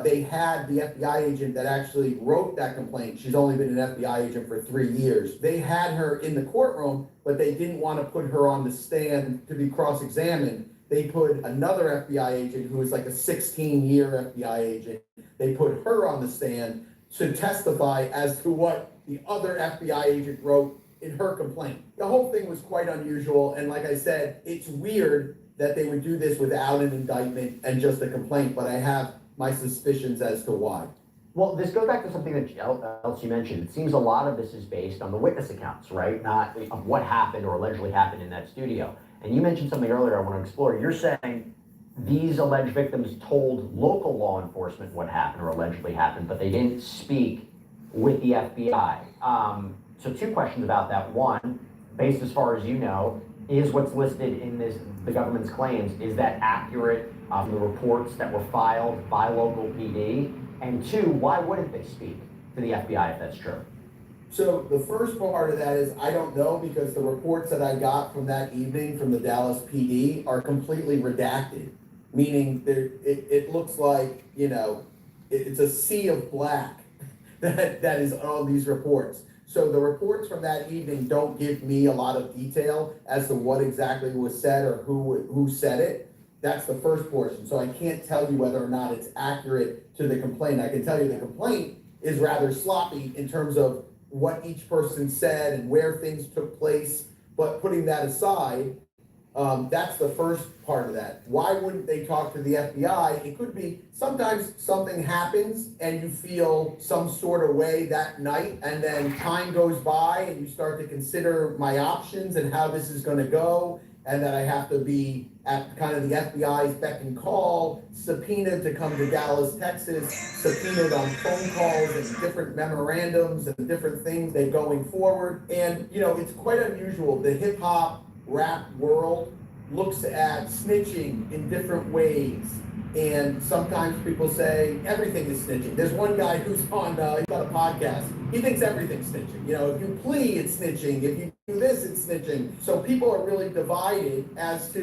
they had the FBI agent that actually wrote that complaint. She's only been an FBI agent for 3 years. They had her in the courtroom, but they didn't want to put her on the stand to be cross-examined. They put another FBI agent who was like a 16-year FBI agent. They put her on the stand to testify as to what the other FBI agent wrote in her complaint. The whole thing was quite unusual, and like I said, it's weird that they would do this without an indictment and just a complaint, but I have my suspicions as to why. Well, this goes back to something that else you mentioned. It seems a lot of this is based on the witness accounts, right? Not of what happened or allegedly happened in that studio. And you mentioned something earlier I want to explore. You're saying these alleged victims told local law enforcement what happened or allegedly happened, but they didn't speak with the FBI. So 2 questions about that. One, based as far as you know, is what's listed in the government's claims, is that accurate the reports that were filed by local PD? And 2, why wouldn't they speak to the FBI if that's true? So the first part of that is I don't know, because the reports that I got from that evening from the Dallas PD are completely redacted, meaning it looks like, it's a sea of black that is on these reports. So the reports from that evening don't give me a lot of detail as to what exactly was said or who said it. That's the first portion. So I can't tell you whether or not it's accurate to the complaint. I can tell you the complaint is rather sloppy in terms of what each person said and where things took place. But putting that aside, that's the first part of that. Why wouldn't they talk to the FBI? It could be sometimes something happens and you feel some sort of way that night, and then time goes by and you start to consider my options and how this is going to go, and that I have to be at kind of the FBI's beck and call, subpoenaed to come to Dallas, Texas, subpoenaed on phone calls and different memorandums and different things they're going forward. And, it's quite unusual. The hip hop rap world looks at snitching in different ways. And sometimes people say everything is snitching. There's one guy who's on, he's got a podcast. He thinks everything's snitching. If you plea, it's snitching. If you do this, it's snitching. So people are really divided as to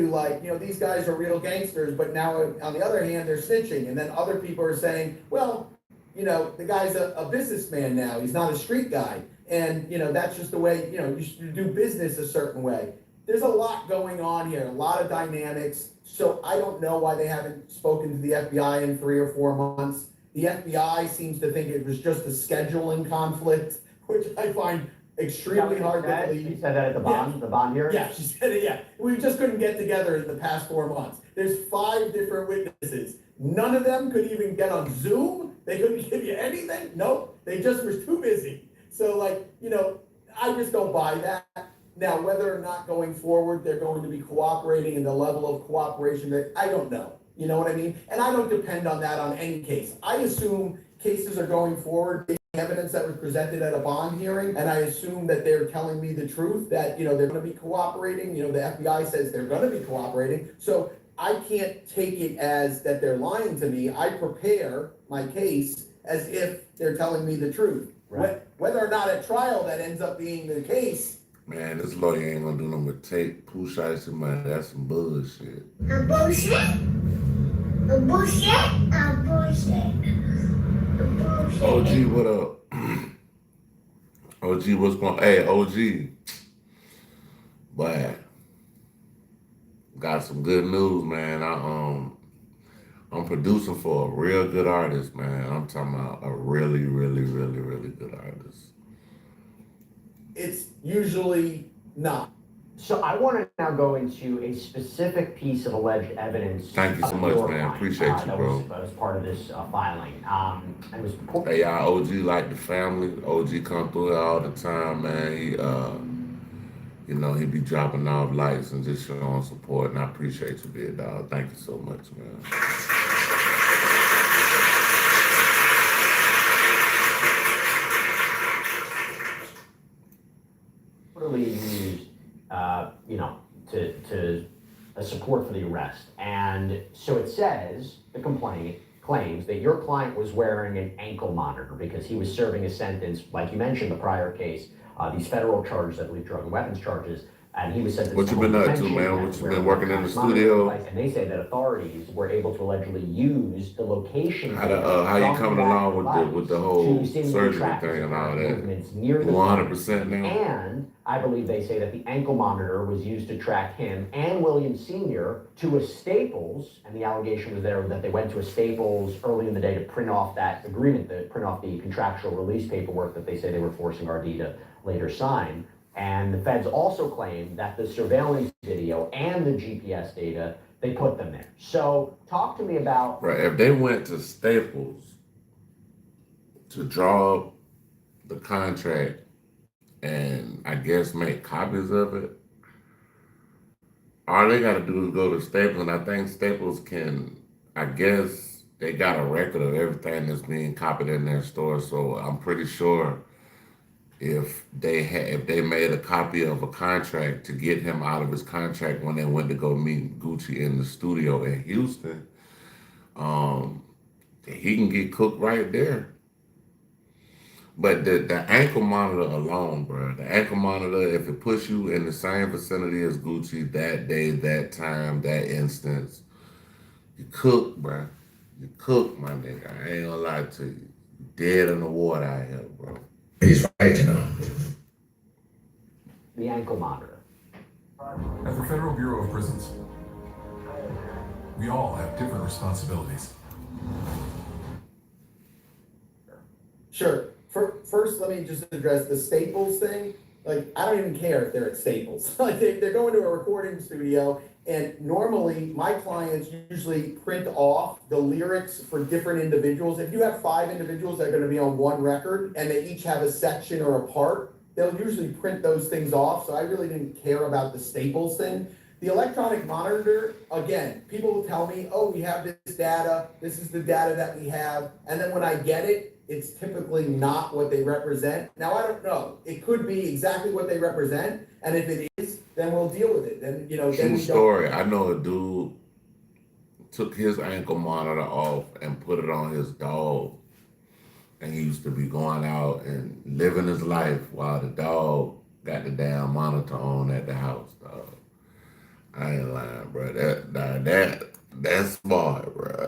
these guys are real gangsters, but now on the other hand, they're snitching. And then other people are saying, well, the guy's a businessman now. He's not a street guy. And, that's just the way, you should do business a certain way. There's a lot going on here, a lot of dynamics. So I don't know why they haven't spoken to the FBI in 3 or 4 months. The FBI seems to think it was just a scheduling conflict, which I find extremely hard to believe. She said that at the bond hearing? Yeah, she said it, yeah. We just couldn't get together in the past 4 months. There's 5 different witnesses. None of them could even get on Zoom. They couldn't give you anything. Nope, they just were too busy. So I just don't buy that. Now, whether or not going forward they're going to be cooperating and the level of cooperation, that I don't know. You know what I mean? And I don't depend on that on any case. I assume cases are going forward based on evidence that was presented at a bond hearing, and I assume that they're telling me the truth, that they're going to be cooperating. The FBI says they're going to be cooperating. So I can't take it as that they're lying to me. I prepare my case as if they're telling me the truth. Right. Whether or not at trial that ends up being the case. Man, this lawyer ain't gonna do no but take Pooh Shiesty money. That's some bullshit. A bullshit? A bullshit? A bullshit? A bullshit? OG, what up? OG, what's going on? Hey, OG. Boy, got some good news, man. I'm producing for a real good artist, man. I'm talking about a really, really, really, really good artist. It's usually not. So I want to now go into a specific piece of alleged evidence. Thank you so much, man. Appreciate you, bro. That was part of this filing. It was hey, y'all, OG like the family. OG come through here all the time, man. He, he be dropping off lights and just showing support, and I appreciate you, big dog. Thank you so much, man. court for the arrest. And so it says, the complaint claims that your client was wearing an ankle monitor because he was serving a sentence, like you mentioned, the prior case, these federal charges, I believe drug and weapons charges, and he was sentenced What you been up to, man? What you been working in the studio? And they say that authorities were able to allegedly use the location. How you coming along with the whole surgery thing and all that? Near the 100% now. And I believe they say that the ankle monitor was used to track him and William Sr. to a Staples, and the allegation was there that they went to a Staples early in the day to print off that agreement, to print off the contractual release paperwork that they say they were forcing RD to later sign. And the feds also claim that the surveillance video and the GPS data, they put them there. So talk to me about... Right, if they went to Staples to draw up the contract and I guess make copies of it, all they got to do is go to Staples, and I think Staples can, I guess they got a record of everything that's being copied in their store, so I'm pretty sure if they made a copy of a contract to get him out of his contract when they went to go meet Gucci in the studio in Houston, he can get cooked right there. But the ankle monitor alone, bro, the ankle monitor, if it puts you in the same vicinity as Gucci that day, that time, that instance, you cook, bro. You cook, my nigga. I ain't gonna lie to you. Dead in the water out here, bro. He's right, you know. The ankle monitor. At the Federal Bureau of Prisons, we all have different responsibilities. Sure. First, let me just address the Staples thing. Like, I don't even care if they're at Staples. Like, they're going to a recording studio, and normally my clients usually print off the lyrics for different individuals. If you have 5 individuals that are going to be on one record and they each have a section or a part, they'll usually print those things off. So I really didn't care about the Staples thing. The electronic monitor, again, people will tell me, oh, we have this data. This is the data that we have. And then when I get it, it's typically not what they represent. Now, I don't know. It could be exactly what they represent. And if it is, then we'll deal with it. Then, you know, then True we story. I know a dude took his ankle monitor off and put it on his dog. And he used to be going out and living his life while the dog got the damn monitor on at the house, dog. I ain't lying, bro. That's smart, bro.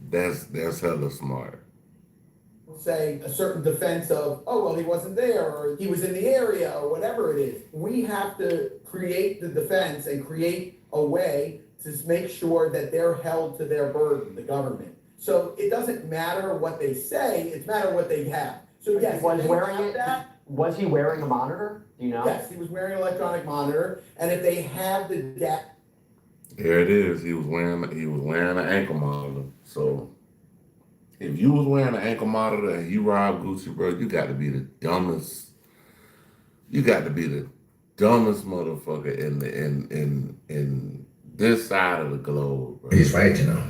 That's hella smart. say a certain defense of, oh, well, he wasn't there, or he was in the area, or whatever it is. We have to create the defense and create a way to make sure that they're held to their burden, the government. So it doesn't matter what they say, it's matter what they have. So yes, was he wearing a monitor? Do you know? Yes, he was wearing an electronic monitor, and if they have the data. There it is. He was wearing an ankle monitor. So if you was wearing an ankle monitor and you robbed Gucci, bro, you got to be the dumbest. You got to be the dumbest motherfucker in this side of the globe, bro. He's right, you know.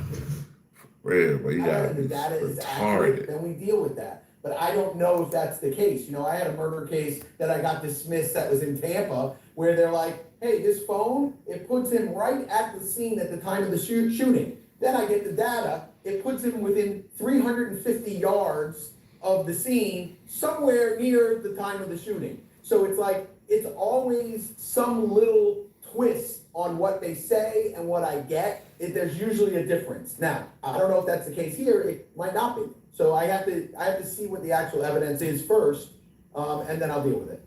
For real, bro. You got to be The data is accurate, retarded. then we deal with that. But I don't know if that's the case. You know, I had a murder case that I got dismissed that was in Tampa, where they're like, hey, this phone, it puts him right at the scene at the time of the shooting. Then I get the data, it puts him within 350 yards of the scene, somewhere near the time of the shooting. So it's like, it's always some little twist on what they say and what I get. There's usually a difference. Now, I don't know if that's the case here, it might not be. So I have to see what the actual evidence is first, and then I'll deal with it.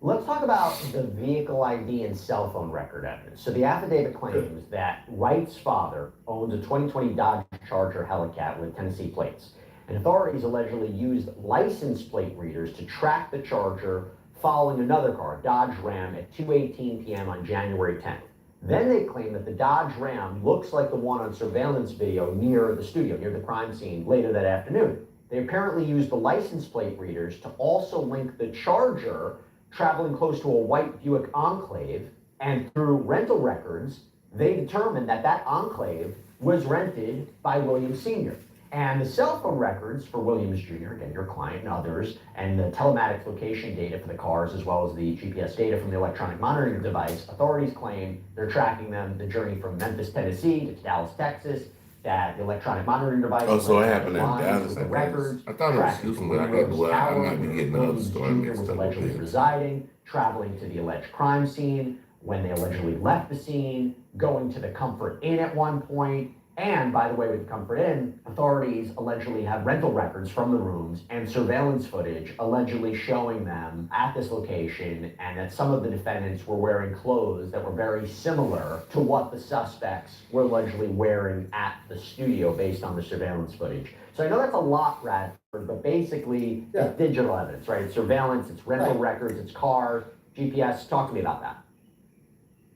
Let's talk about the vehicle ID and cell phone record evidence. So the affidavit claims that Wright's father owns a 2020 Dodge Charger Hellcat with Tennessee plates. And authorities allegedly used license plate readers to track the Charger following another car, Dodge Ram, at 2:18 p.m. on January 10th. Then they claim that the Dodge Ram looks like the one on surveillance video near the studio, near the crime scene later that afternoon. They apparently used the license plate readers to also link the Charger traveling close to a white Buick Enclave, and through rental records, they determined that that Enclave was rented by William Sr. And the cell phone records for Williams Jr., again, your client and others, and the telematics location data for the cars, as well as the GPS data from the electronic monitoring device, authorities claim they're tracking them the journey from Memphis, Tennessee to Dallas, Texas, that the electronic monitoring device. Oh, so it happened in Dallas, Dallas, I records, guess. I thought it was Houston, but I might be getting the other story mixed was up. allegedly residing, traveling to the alleged crime scene, when they allegedly left the scene, going to the Comfort Inn at one point. And by the way, with the Comfort Inn, authorities allegedly have rental records from the rooms and surveillance footage allegedly showing them at this location, and that some of the defendants were wearing clothes that were very similar to what the suspects were allegedly wearing at the studio based on the surveillance footage. So I know that's a lot, Radford, but basically it's digital evidence, right? It's surveillance, it's rental records, it's cars, GPS. Talk to me about that.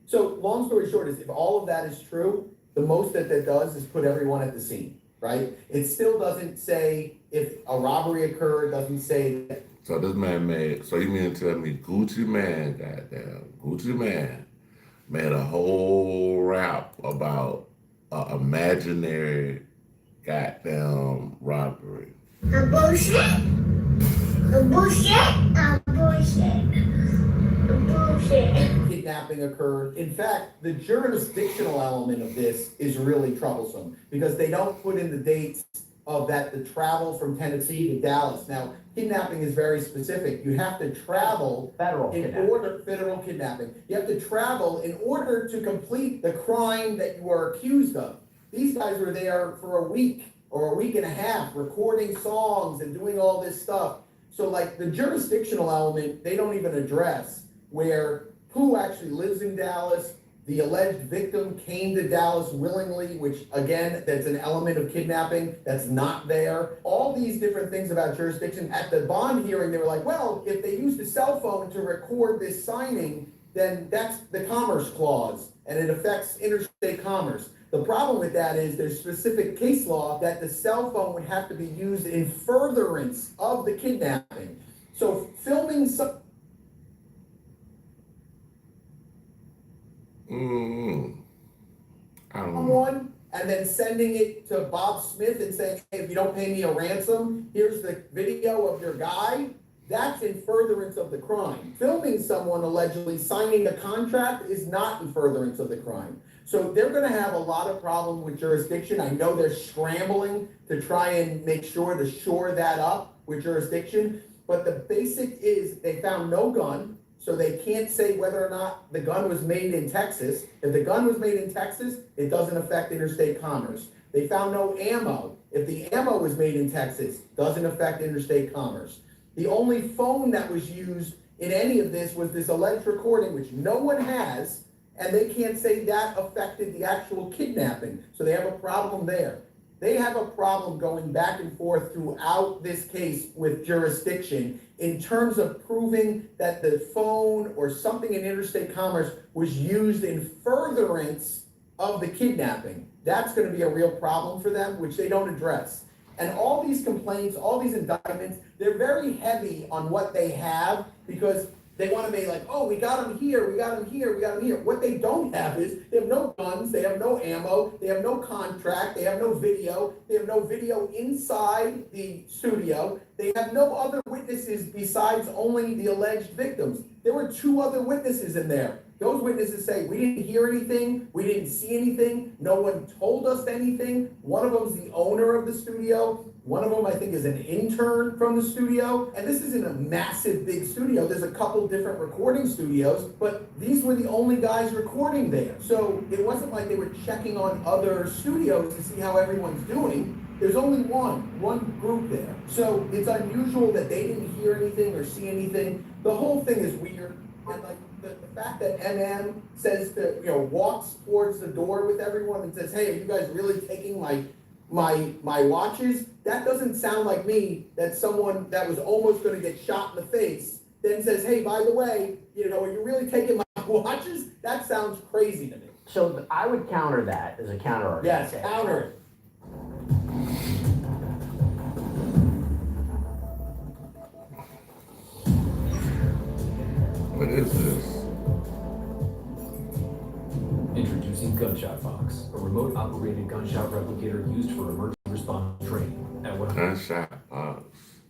So long story short is if all of that is true, the most that does is put everyone at the scene, right? It still doesn't say if a robbery occurred, doesn't say that. So this man made, so you mean to tell me Gucci Man, goddamn, Gucci Man made a whole rap about an imaginary goddamn robbery. A bullshit. A bullshit. A bullshit. A bullshit. Kidnapping occurred. In fact, the jurisdictional element of this is really troublesome because they don't put in the dates of that the travel from Tennessee to Dallas. Now, kidnapping is very specific. You have to travel federal kidnapping. You have to travel in order to complete the crime that you are accused of. These guys were there for a week or a week and a half recording songs and doing all this stuff. So like the jurisdictional element, they don't even address where who actually lives in Dallas. The alleged victim came to Dallas willingly, which again, that's an element of kidnapping that's not there. All these different things about jurisdiction. At the bond hearing, they were like, well, if they used a cell phone to record this signing, then that's the Commerce Clause and it affects interstate commerce. The problem with that is there's specific case law that the cell phone would have to be used in furtherance of the kidnapping. So filming someone and then sending it to Bob Smith and saying, hey, if you don't pay me a ransom, here's the video of your guy, that's in furtherance of the crime. Filming someone allegedly signing a contract is not in furtherance of the crime. So they're going to have a lot of problems with jurisdiction. I know they're scrambling to try and make sure to shore that up with jurisdiction, but the basic is they found no gun. So they can't say whether or not the gun was made in Texas. If the gun was made in Texas, it doesn't affect interstate commerce. They found no ammo. If the ammo was made in Texas, doesn't affect interstate commerce. The only phone that was used in any of this was this alleged recording, which no one has, and they can't say that affected the actual kidnapping. So they have a problem there. They have a problem going back and forth throughout this case with jurisdiction in terms of proving that the phone or something in interstate commerce was used in furtherance of the kidnapping. That's going to be a real problem for them, which they don't address. And all these complaints, all these indictments, they're very heavy on what they have because they want to be like, oh, we got them here, we got them here, we got them here. What they don't have is they have no guns, they have no ammo, they have no contract, they have no video inside the studio. They have no other witnesses besides only the alleged victims. There were 2 other witnesses in there. Those witnesses say, we didn't hear anything, we didn't see anything, no one told us anything. One of them is the owner of the studio. One of them, I think, is an intern from the studio. And this isn't a massive, big studio. There's a couple different recording studios, but these were the only guys recording there. So it wasn't like they were checking on other studios to see how everyone's doing. There's only one group there. So it's unusual that they didn't hear anything or see anything. The whole thing is weird. And like the fact that MM says to, walks towards the door with everyone and says, hey, are you guys really taking my watches? That doesn't sound like me, that someone that was almost going to get shot in the face then says, hey, by the way, are you really taking my watches? That sounds crazy to me. So I would counter that as a counter argument. Yes, counter it. What is this? Introducing Gunshot Box, a remote operated gunshot replicator used for emergency response training. gunshot box.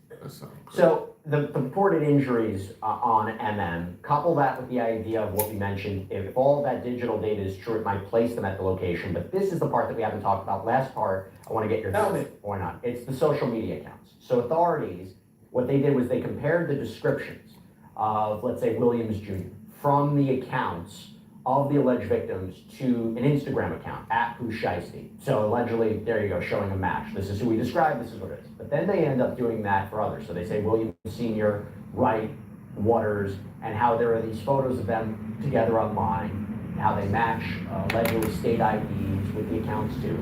That sounds crazy. So the reported injuries on MM, couple that with the idea of what we mentioned, if all that digital data is true, it might place them at the location. But this is the part that we haven't talked about. Last part, I want to get your thoughts. Why not? It's the social media accounts. So authorities, what they did was they compared the descriptions of, let's say, Williams Jr. from the accounts of the alleged victims to an Instagram account, @Pusheisty. So allegedly, there you go, showing a match. This is who we described, this is what it is. But then they end up doing that for others. So they say Williams Sr., Wright, Waters, and how there are these photos of them together online, how they match allegedly state IDs with the accounts too.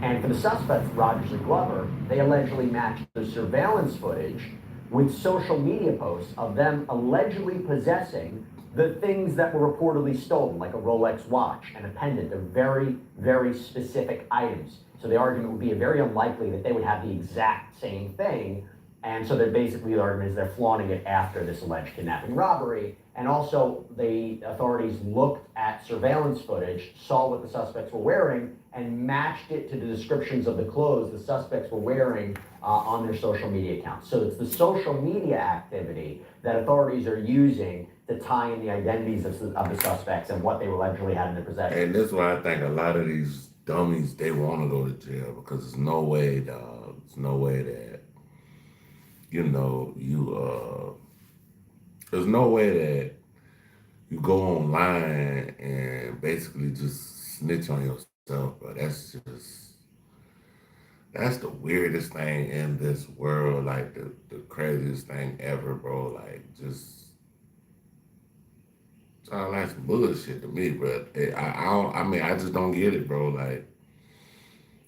And for the suspects, Rogers and Glover, they allegedly matched the surveillance footage with social media posts of them allegedly possessing the things that were reportedly stolen, like a Rolex watch and a pendant. They're very, very specific items. So the argument would be very unlikely that they would have the exact same thing. And so they're basically, the argument is they're flaunting it after this alleged kidnapping robbery. And also the authorities looked at surveillance footage, saw what the suspects were wearing, and matched it to the descriptions of the clothes the suspects were wearing on their social media accounts. So it's the social media activity that authorities are using to tie in the identities of the suspects and what they allegedly had in their possession. And this is why I think a lot of these dummies, they want to go to jail, because there's no way, dog. There's no way that, you know, there's no way that you go online and basically just snitch on yourself, bro. That's the weirdest thing in this world, like the craziest thing ever, bro. Like, just sound like some bullshit to me, but I just don't get it, bro. Like,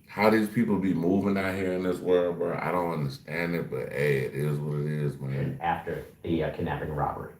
how these people be moving out here in this world, bro, I don't understand it, but hey, it is what it is, man. After the kidnapping and robbery.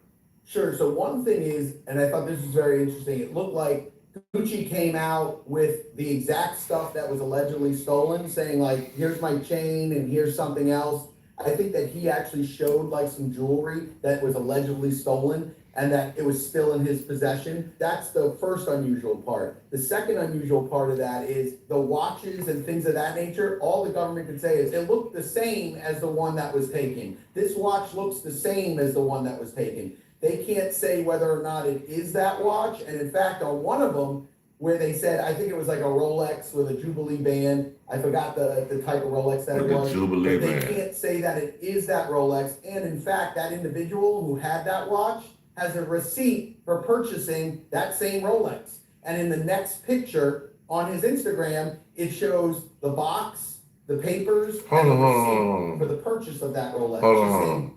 Sure. So one thing is, and I thought this was very interesting, it looked like Gucci came out with the exact stuff that was allegedly stolen, saying like, here's my chain and here's something else. I think that he actually showed like some jewelry that was allegedly stolen and that it was still in his possession. That's the first unusual part. The second unusual part of that is the watches and things of that nature. All the government can say is it looked the same as the one that was taken. This watch looks the same as the one that was taken. They can't say whether or not it is that watch. And in fact, on one of them, where they said, I think it was like a Rolex with a Jubilee band. I forgot the type of Rolex that it was. Jubilee but they band. can't say that it is that Rolex. And in fact, that individual who had that watch has a receipt for purchasing that same Rolex. And in the next picture on his Instagram, it shows the box, the papers, and the receipt for the purchase of that Rolex.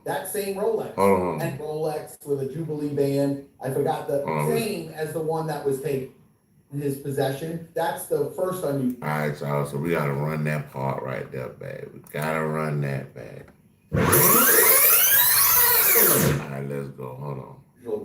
That same Rolex. And Rolex with a Jubilee band. I forgot the same as the one that was taken in his possession. That's the first unusual. All right, y'all, so we gotta run that part right there back. We gotta run that back. All right, let's go, hold on.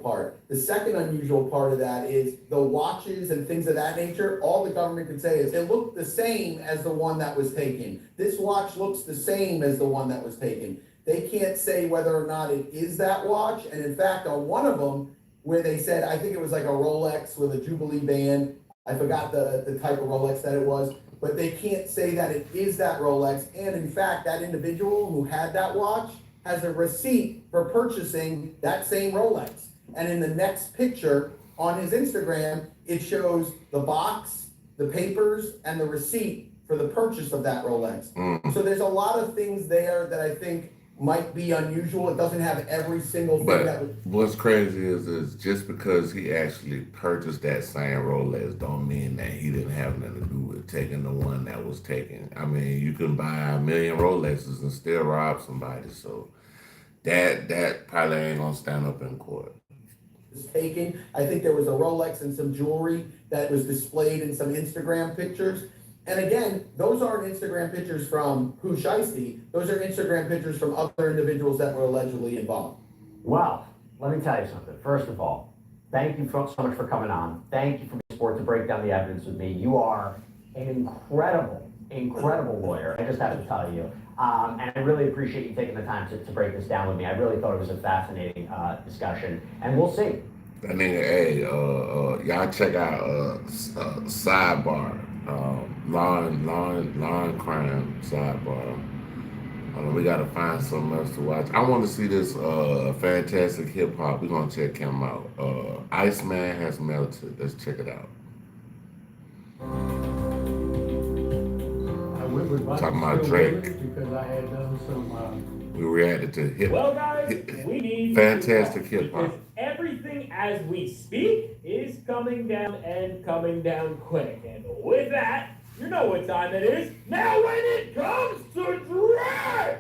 Part. The second unusual part of that is the watches and things of that nature. All the government can say is it looked the same as the one that was taken. This watch looks the same as the one that was taken. They can't say whether or not it is that watch. And in fact, on one of them, where they said, I think it was like a Rolex with a Jubilee band. I forgot the type of Rolex that it was, but they can't say that it is that Rolex. And in fact, that individual who had that watch has a receipt for purchasing that same Rolex. And in the next picture on his Instagram, it shows the box, the papers, and the receipt for the purchase of that Rolex. So there's a lot of things there that I think might be unusual. It doesn't have every single thing that would... What's crazy is just because he actually purchased that same Rolex don't mean that he didn't have nothing to do with taking the one that was taken. I mean, you can buy 1 million Rolexes and still rob somebody. So that probably ain't gonna stand up in court. Taken. I think there was a Rolex and some jewelry that was displayed in some Instagram pictures. And again, those aren't Instagram pictures from Pusheisty. Those are Instagram pictures from other individuals that were allegedly involved. Well, let me tell you something. First of all, thank you so much for coming on. Thank you for being support to break down the evidence with me. You are an incredible lawyer. I just have to tell you. And I really appreciate you taking the time to break this down with me. I really thought it was a fascinating discussion, and we'll see. That nigga, hey, y'all check out Sidebar, law and crime sidebar. Hold on, we gotta find something else to watch. I want to see this fantastic hip hop. We're gonna check him out. Iceman Has Melted. Let's check it out. I went with Talking about Still Drake. Waiting because I had done some. We reacted to hip. Well, guys, we need fantastic hip hop. because everything as we speak is coming down and coming down quick. And with that, you know what time it is. Now, when it comes to Drake,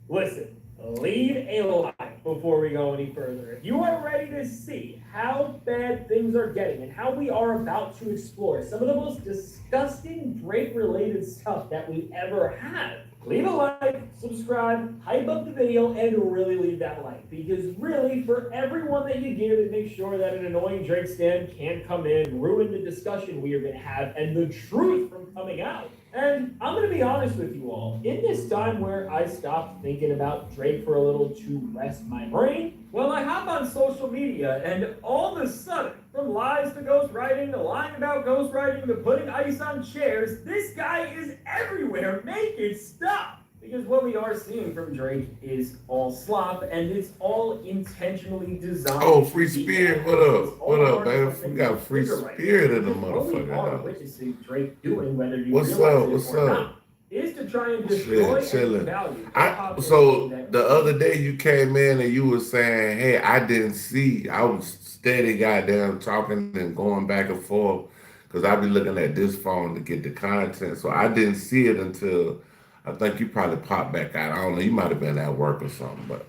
listen, leave a like before we go any further. If you are ready to see how bad things are getting and how we are about to explore some of the most disgusting Drake-related stuff that we ever had, leave a like, subscribe, hype up the video, and really leave that like. Because really, for everyone that you give, it makes sure that an annoying Drake stan can't come in, ruin the discussion we are going to have, and the truth from coming out. And I'm going to be honest with you all, in this time where I stopped thinking about Drake for a little to rest my brain, well, I hop on social media, and all of a sudden, from lies to ghostwriting, to lying about ghostwriting, to putting ice on chairs, this guy is everywhere. Make it stop! Because what we are seeing from Drake is all slop, and it's all intentionally designed. Oh, Free Spirit, what up? What up, baby? We got Free Spirit in the motherfucker house. Witnessing Drake doing, whether you What's realize up? it What's or up? not, is to try and destroy and Chilling. devalue. So the other day you came in and you were saying, hey, I didn't see. I was steady goddamn talking and going back and forth because I be looking at this phone to get the content. So I didn't see it until I think you probably popped back out. I don't know. You might have been at work or something, but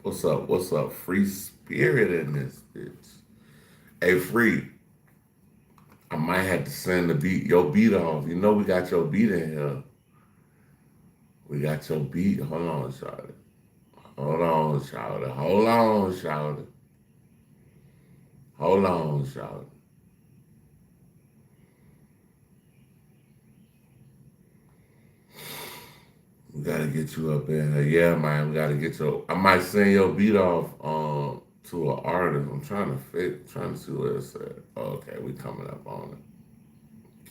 what's up? What's up? Free Spirit in this bitch. Hey, Free. I might have to send your beat off. You know we got your beat in here. We got your beat. Hold on, Charlotte. Hold on, Charlotte. Hold on, Charlotte. Hold on, Charlotte. We gotta get you up in here. Yeah, man, we gotta get your. I might send your beat off to an artist. I'm trying to see what it said. Okay, we coming up on it.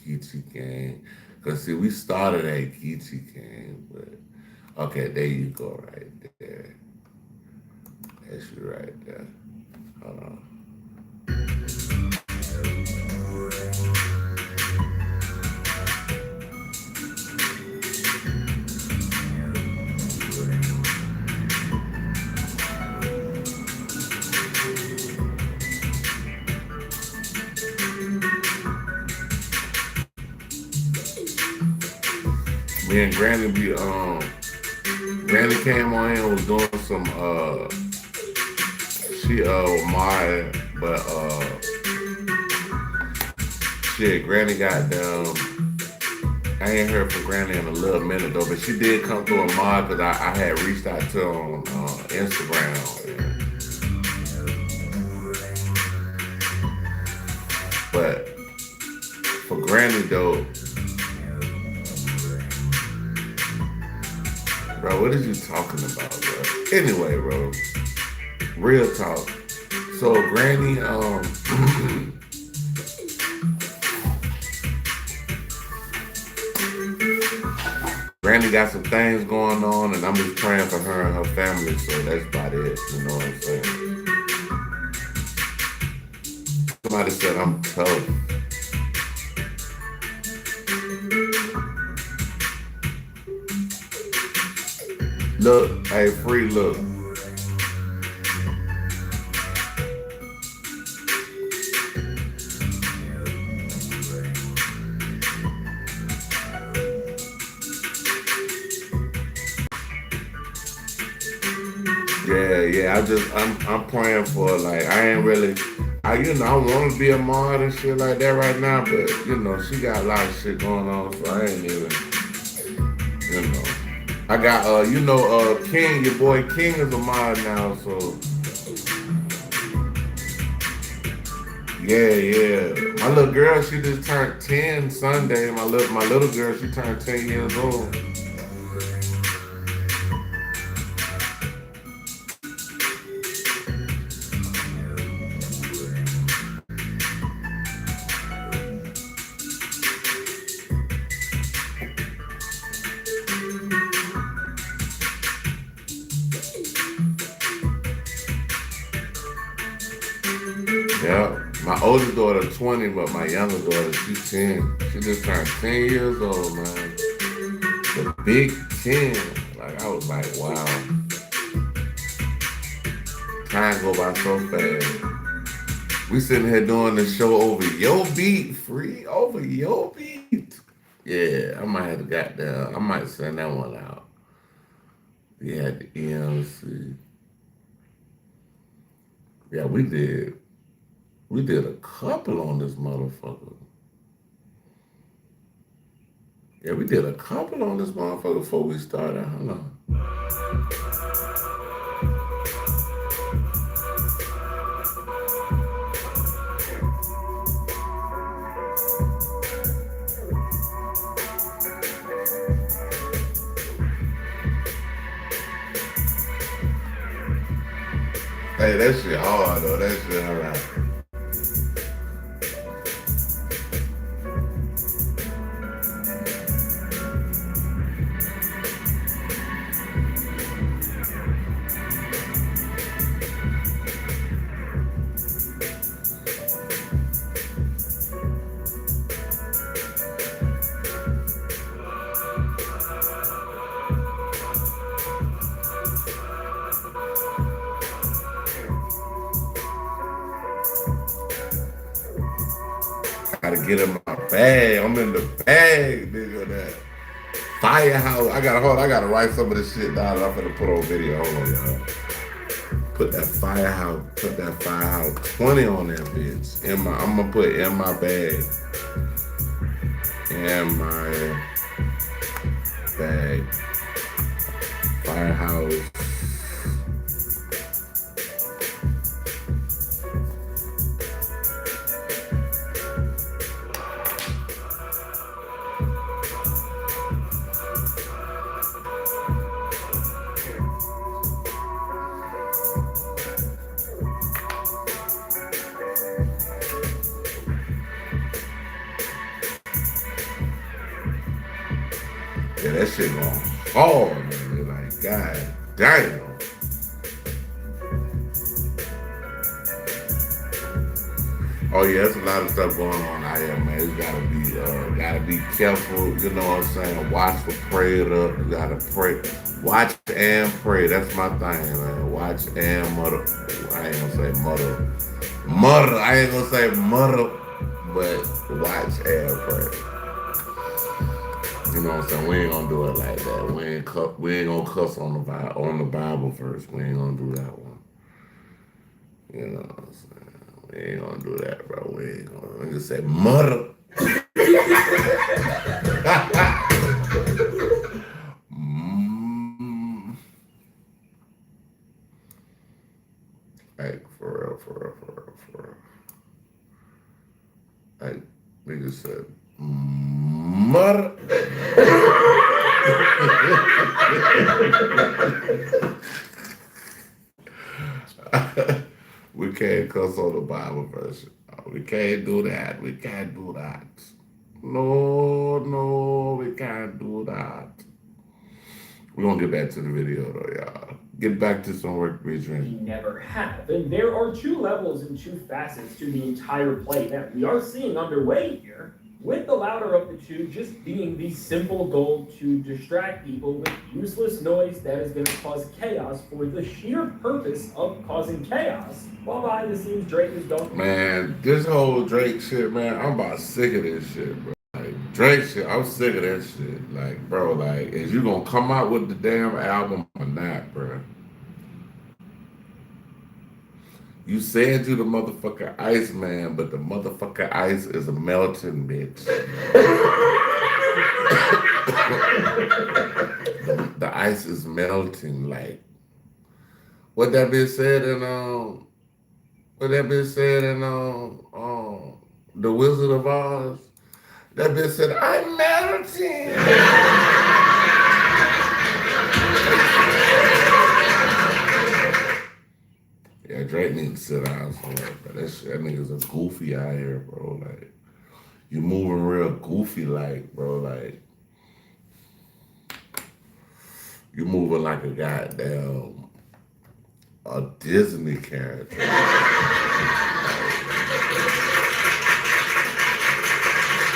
Geechee Gang. Cause see, we started at Geechee Gang, but okay, there you go, right there. That's you right there. Hold on. Me and Granny Granny came on and was doing some she Maya, but shit, Granny got down. I ain't heard from Granny in a little minute though, but she did come through a mod because I had reached out to her on Instagram. But for Granny though, bro, what are you talking about, bro? Anyway, bro, real talk. So Granny, Granny got some things going on, and I'm just praying for her and her family. So that's about it. You know what I'm saying? Somebody said I'm tough. Look, hey, Free, look. Yeah, I'm praying for her. Like, I ain't really, I want to be a mod and shit like that right now, but, she got a lot of shit going on, so I ain't even, I got, King, your boy King is a mod now, so. Yeah. My little girl, she just turned 10 Sunday. My little girl, she turned 10 years old. Yeah, my older daughter 20, but my younger daughter, she's 10. She just turned 10 years old, man. The big 10. Like, I was like, wow. Time go by so fast. We sitting here doing the show over your beat, free over your beat. Yeah, I might have to goddamn, I might send that one out. Yeah, the EMC. Yeah, we did. We did a couple on this motherfucker. Yeah, we did a couple on this motherfucker before we started. Hold on. Hey, that shit hard though. That shit alright. Gotta get in my bag. I'm in the bag, nigga. That firehouse. I gotta write some of this shit down. I'm gonna put on video. Hold on, y'all. Put that firehouse 20 on that bitch. I'm gonna put in my bag. In my bag. Firehouse. Yeah, that shit going hard, man. Like, god damn. Oh yeah, there's a lot of stuff going on out here, man. You gotta be careful. You know what I'm saying? Watch for prayer up. You gotta pray. Watch and pray. That's my thing, man. Watch and mutter. I ain't gonna say mutter. Mutter. I ain't gonna say mutter, but watch and pray. You know what I'm saying? We ain't gonna do it like that. We ain't gonna cuss on the Bible verse. We ain't gonna do that one. You know what I'm saying? We ain't gonna do that, bro. We ain't gonna just say mutter. Like for real. Like nigga said mutter. We can't cuss on the Bible version. We can't do that. We can't do that. No, we can't do that. We're gonna get back to the video though, y'all. Get back to some work, Bridgman. We never have. And there are two levels and two facets to the entire play that we are seeing underway here, with the louder of the two just being the simple goal to distract people with useless noise that is going to cause chaos for the sheer purpose of causing chaos, while behind the scenes Drake is going. Man, this whole Drake shit, man, I'm about sick of this shit, bro. Like, Drake shit, I'm sick of that shit. Like, bro, like, is you gonna come out with the damn album or not, bro? You said you the motherfucker ice man, but the motherfucker ice is a melting bitch. the ice is melting, like what that bitch said in The Wizard of Oz. That bitch said, I'm melting. Yeah, Drake needs to sit down somewhere, but that nigga's a goofy out here, bro. Like, you moving real goofy, like, bro, like, you moving like a goddamn, a Disney character.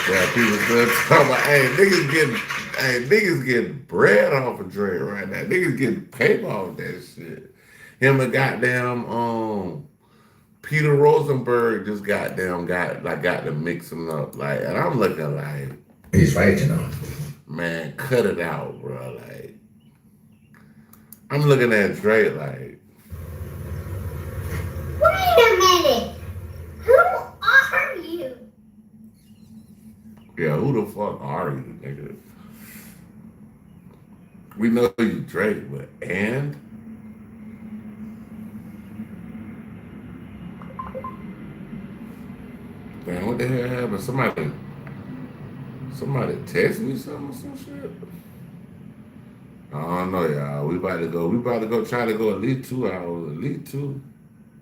Yeah, people still talking about, niggas getting bread off of Dre right now. Niggas getting paper off that shit. Him and goddamn Peter Rosenberg just goddamn got to mix him up. Like, and I'm looking like, he's right, you know. Man, cut it out, bro. Like, I'm looking at Dre like, Wait a minute. Who are you? yeah, who the fuck are you, nigga? We know you Drake, but and man, what the hell happened? Somebody text me something or some shit. I don't know, y'all. We about to go try to go at least 2 hours, at least 2.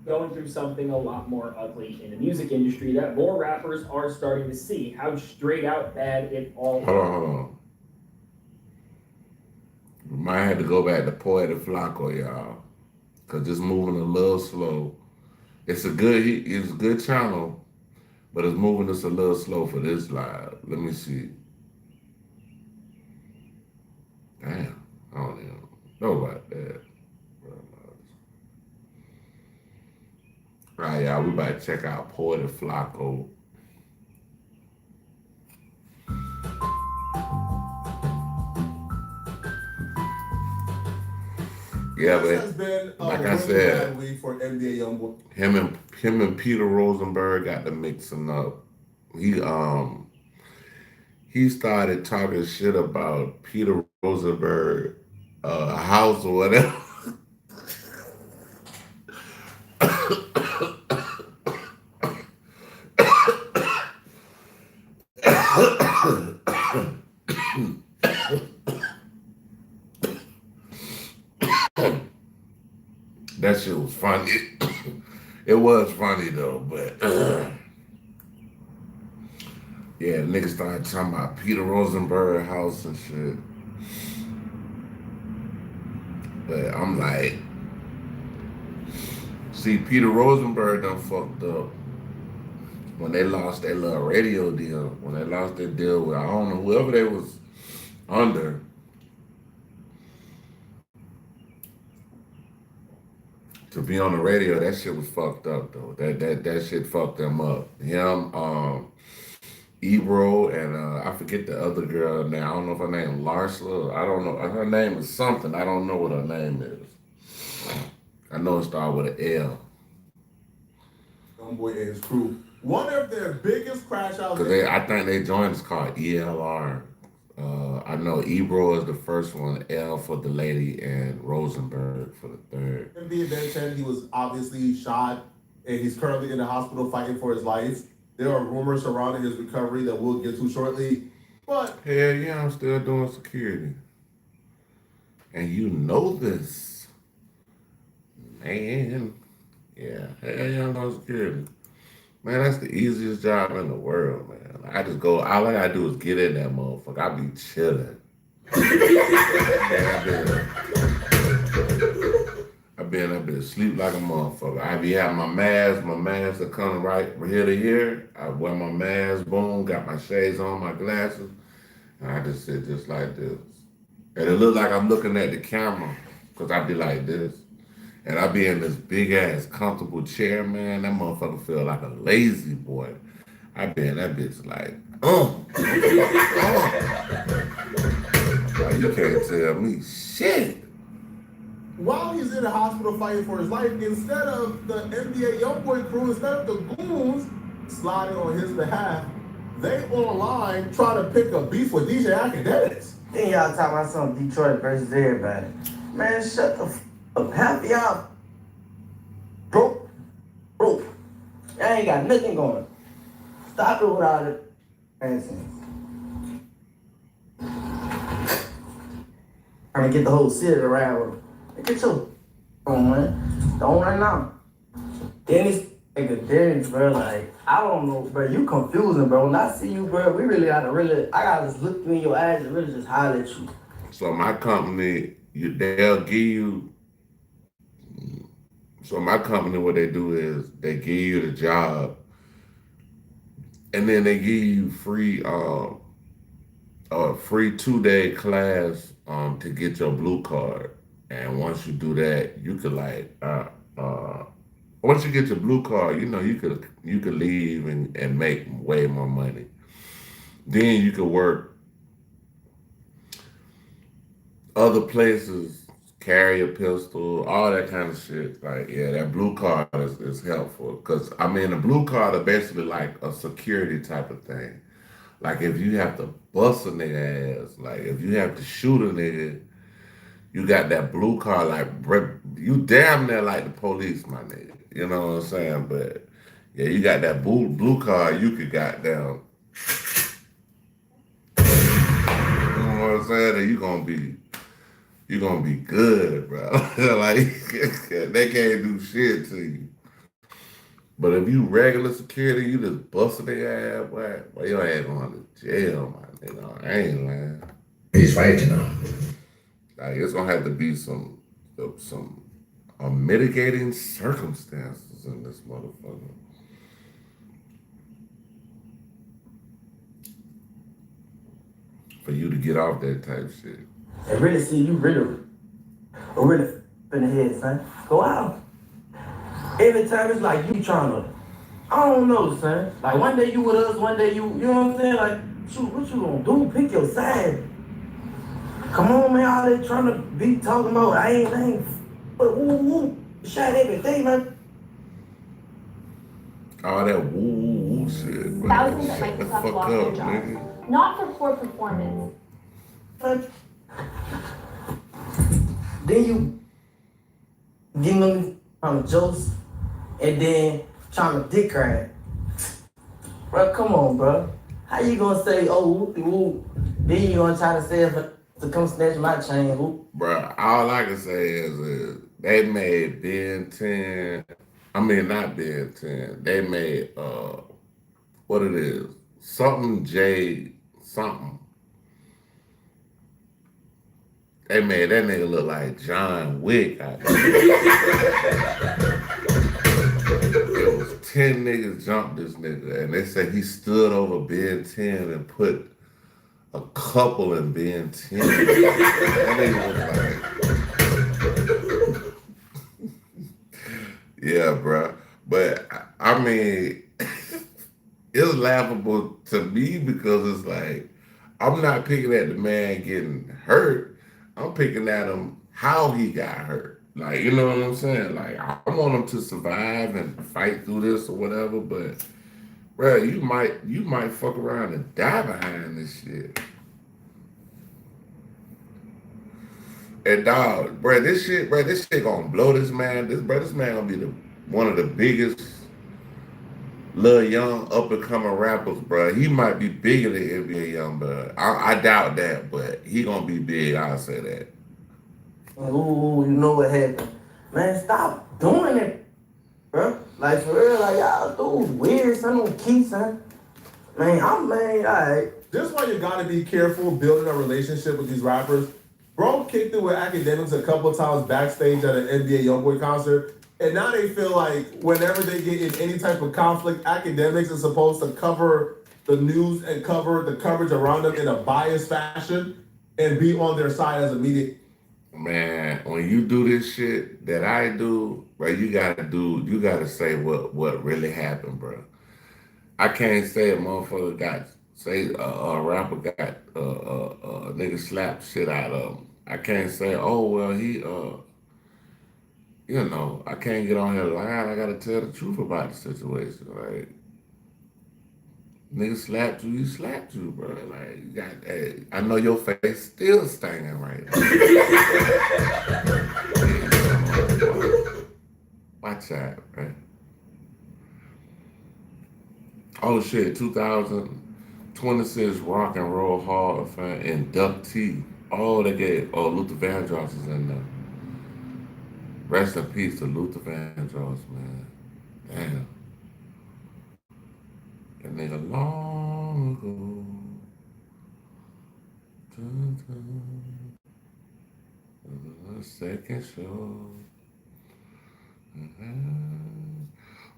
Going through something a lot more ugly in the music industry that more rappers are starting to see how straight out bad it all is. Hold on. We might have to go back to Poetic Flacco, y'all. Cause it's moving a little slow. It's a good channel, but it's moving us a little slow for this live. Let me see. Damn, I don't even know about that. All right, y'all, we about to check out Poetic Flacco. Yeah, This but has been a like I really said, bad week for NBA YoungBoy. him and Peter Rosenberg got to mixing up. He started talking shit about Peter Rosenberg house or whatever. That shit was funny. It was funny though, but yeah, niggas started talking about Peter Rosenberg house and shit. But I'm like, see, Peter Rosenberg done fucked up when they lost their little radio deal. When they lost their deal with, I don't know, whoever they was under. To be on the radio, that shit was fucked up though. That shit fucked them up. Him, Ebro, and I forget the other girl now. I don't know if her name Larsla. I don't know. Her name is something. I don't know what her name is. I know it started with an L. YoungBoy and his crew. One of their biggest crash outs. Because I think they joined is called ELR. I know Ebro is the first one, L for the lady, and Rosenberg for the third. In the event 10, he was obviously shot, and he's currently in the hospital fighting for his life. There are rumors surrounding his recovery that we'll get to shortly. But hell yeah, I'm still doing security. And you know this. Man. Yeah, hell yeah, I'm doing security. Man, that's the easiest job in the world, man. I just go, all I gotta do is get in that motherfucker. I be chilling. I've been asleep like a motherfucker. I be having my mask are coming right from here to here. I wear my mask, boom, got my shades on, my glasses, and I just sit just like this. And it look like I'm looking at the camera, because I be like this. And I be in this big ass comfortable chair, man. That motherfucker feel like a lazy boy. I be in that bitch like, Like, you can't tell me shit. while he's in the hospital fighting for his life, instead of the NBA YoungBoy crew, instead of the goons sliding on his behalf, they online try to pick a beef with DJ Academics. Then y'all talking about some Detroit versus everybody. Man, shut the f up. Half y'all broke. Y'all ain't got nothing going. Stop it with all the nonsense. Trying to get the whole city around with him. Get your on, man. Don't run now. Dennis, bro, like, I don't know, bro. You confusing, bro. When I see you, bro, we really gotta I gotta just look you in your eyes and really just holler at you. So my company, they'll give you. So my company, what they do is they give you the job, and then they give you a free 2-day class to get your blue card. And once you do that, you could once you get your blue card, you could leave and make way more money. Then you could work other places, carry a pistol, all that kind of shit. Like, yeah, that blue card is helpful. Because, I mean, the blue card are basically like a security type of thing. Like, if you have to bust a nigga ass, like, if you have to shoot a nigga, you got that blue card, like, you damn near like the police, my nigga. You know what I'm saying? But, yeah, you got that blue card, you could goddamn, you know what I'm saying? And you gonna be good, bro. Like, they can't do shit to you. But if you regular security, you just busting their ass, boy, your ass going to jail, my nigga. I ain't lying. He's right, you know. Like, it's gonna have to be some mitigating circumstances in this motherfucker for you to get off that type shit. And really see you really in the head, son. Go out. Every time it's like you trying to, I don't know, son. Like one day you with us, one day you know what I'm saying? Like, shoot, what you gonna do? Pick your side. Come on, man, all they trying to be talking about, I ain't, but woo, shot every day, man. All that woo shit, bro. Thousands at Shut the Microsoft fuck lost their up, jobs, nigga. not for poor performance. Then you give them jokes and then trying to dick ride. Bro, come on, bro. How you gonna say, oh, whoop-de-whoop, then you gonna try to say it to come snatch my chain, whoop? Bro, all I can say is they made Ben 10. I mean, not Ben 10. They made, what it is, something J something. They made that nigga look like John Wick out there. It was 10 niggas jumped this nigga, and they said he stood over Ben 10 and put a couple in Ben 10. That nigga was like, yeah, bro. But I mean, it's laughable to me because it's like, I'm not picking at the man getting hurt. I'm picking at him how he got hurt. Like, you know what I'm saying? Like, I want him to survive and fight through this or whatever, but bro, you might fuck around and die behind this shit. And dog, bro, this shit gonna blow this man. This man gonna be one of the biggest little young up and coming rappers, bro. He might be bigger than NBA Youngboy. I doubt that, but he gonna be big. I'll say that. Ooh, you know what happened, man? Stop doing it, bro. Like for real, like y'all do weird, son. Don't keep, son. Man, alright. This is why you gotta be careful building a relationship with these rappers. Bro kicked it with academics a couple of times backstage at an NBA Youngboy concert. And now they feel like whenever they get in any type of conflict, academics are supposed to cover the news and cover the coverage around them in a biased fashion and be on their side as a media. Man, when you do this shit that I do, bro, you gotta say what really happened, bro. I can't say a motherfucker a rapper got a nigga slapped shit out of him. I can't say, oh well, he I can't get on here lying. I gotta tell the truth about the situation. Like, nigga slapped you, he slapped you, bro. Like, hey, I know your face still stinging right now. Watch out, man. Oh shit, 2026 Rock and Roll Hall of Fame inductee. Oh, Luther Vandross is in there. Rest in peace to Luther Vandross, man. Damn. That nigga long ago. Second show.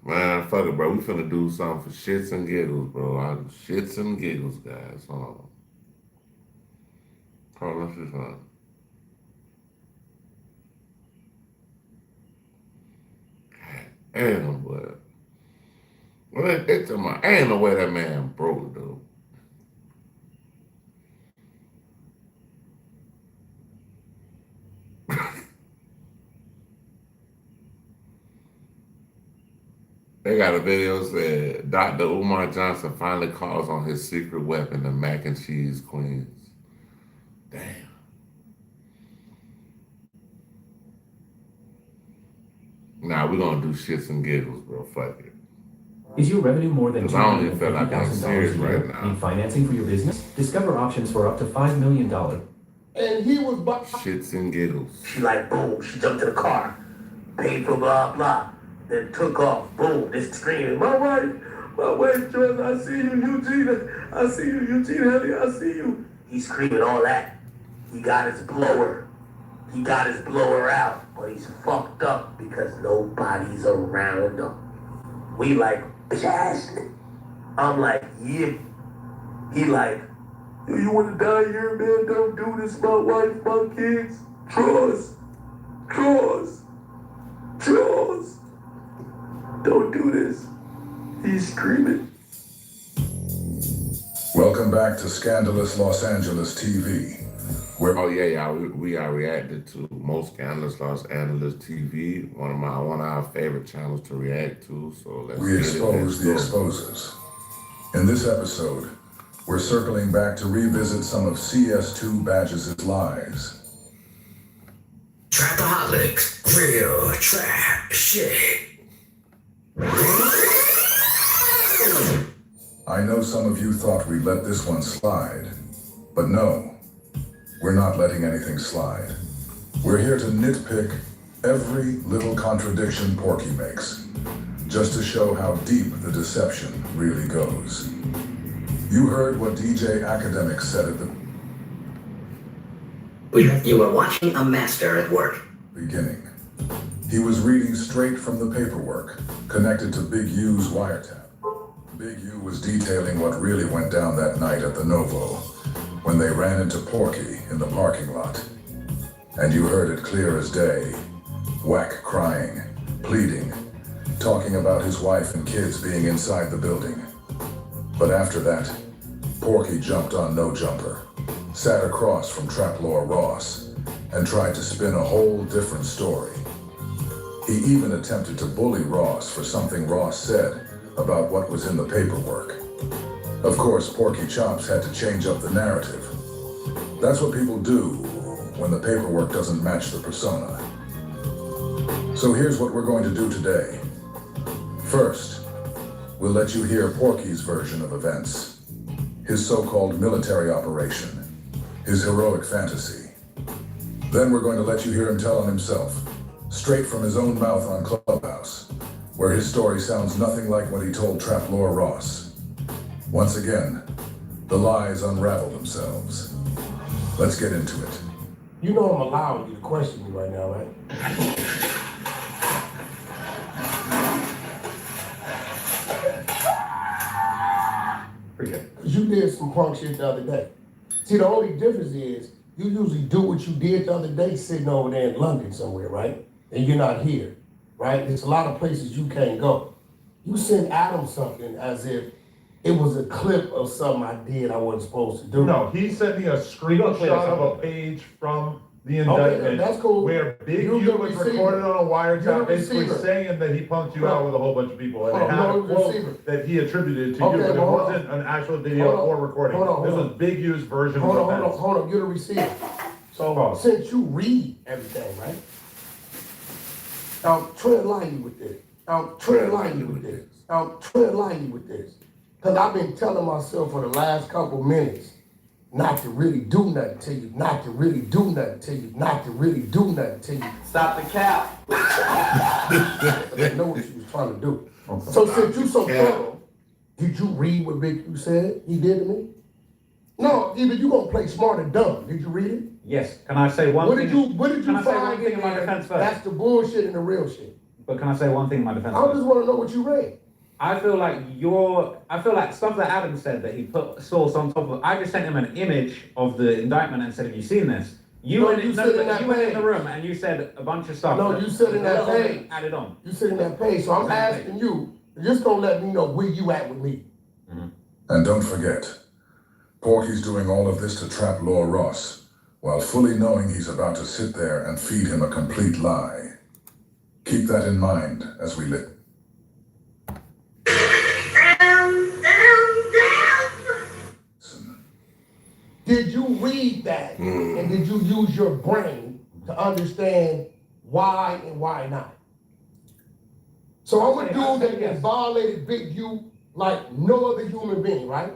Man, fuck it, bro. We finna do something for shits and giggles, bro. Shits and giggles, guys. Hold on. Hold on, let's do something. Damn, boy. Well, ain't no way that man broke, though. They got a video said Dr. Umar Johnson finally calls on his secret weapon, the mac and cheese queens. Damn. Nah, we're gonna do shits and giggles, bro. Fuck it. Is your revenue more than I don't even feel like I'm $250,000 serious a year? right now. Need financing for your business? Discover options for up to $5 million. And he was shits and giggles. She like, boom, she jumped in the car, paid for blah, blah, then took off, boom, this screaming, my wife, George, I see you, Eugene, I see you, Eugene, honey, I see you. He's screaming all that. He got his blower out, but he's fucked up because nobody's around him. We like, bitch, I'm like, yeah. He like, you wanna die here, man? Don't do this, my wife, my kids. Trust. Don't do this. He's screaming. Welcome back to Scandalous Los Angeles TV. Oh yeah, y'all. We are reacted to Most Scandalous Los Angeles TV, one of our favorite channels to react to. So let's We expose the exposers. In this episode, we're circling back to revisit some of CS2 Badges' lies. Trapaholics, real trap shit. I know some of you thought we'd let this one slide, but no, we're not letting anything slide. We're here to nitpick every little contradiction Porky makes, just to show how deep the deception really goes. You heard what DJ Academic said at the You were watching a master at work. Beginning. He was reading straight from the paperwork, connected to Big U's wiretap. Big U was detailing what really went down that night at the Novo, when they ran into Porky in the parking lot. And you heard it clear as day. Whack crying, pleading, talking about his wife and kids being inside the building. But after that, Porky jumped on No Jumper, sat across from Traplore Ross, and tried to spin a whole different story. He even attempted to bully Ross for something Ross said about what was in the paperwork. Of course, Porky Chops had to change up the narrative. That's what people do when the paperwork doesn't match the persona. So here's what we're going to do today. First, we'll let you hear Porky's version of events. His so-called military operation. His heroic fantasy. Then we're going to let you hear him tell on himself, straight from his own mouth on Clubhouse, where his story sounds nothing like what he told Traplore Ross. Once again, the lies unravel themselves. Let's get into it. You know I'm allowing you to question me right now, right? Because you did some punk shit the other day. See, the only difference is you usually do what you did the other day sitting over there in London somewhere, right? And you're not here, right? There's a lot of places you can't go. You sent Adam something as if it was a clip of something I did I wasn't supposed to do. No, he sent me a screenshot of a page from the indictment that's cool. where Big You U the was receiver. recorded on a You're wiretap, the basically receiver. saying that he punked you out with a whole bunch of people. And Oh, it had no, a the quote receiver. that he attributed to Okay, you, but it well, hold wasn't an actual video or recording. Hold on. This was Big U's version Hold of on, events. hold on, you're the receiver. So since you read everything, right? Tread lightly with this. Tread lightly with this. Tread lightly with this. Because I've been telling myself for the last couple minutes not to really do nothing to you, not to really do nothing to you, not to really do nothing to you. Stop the cap. I know what you was trying to do. Okay. So since you so thorough, did you read what Big U said he did to me? No, either you gonna play smart or dumb. Did you read it? Yes. Can I say one thing? What did you Can I say one find thing in in my there? defense first? That's the bullshit and the real shit. But can I say one thing in my defense? I just want to know what you read. I feel like stuff that Adam said that he put source on top of. I just sent him an image of the indictment and said, "Have you seen this?" You went in the room and you said a bunch of stuff. No, you said in that page. Added on. You said in that page. So I'm asking you, just don't let me know where you at with me. And don't forget, Porky's doing all of this to trap Law Ross, while fully knowing he's about to sit there and feed him a complete lie. Keep that in mind as we live. Did you read that? And did you use your brain to understand why and why not? So I'm a dude that has violated Big U like no other human being, right?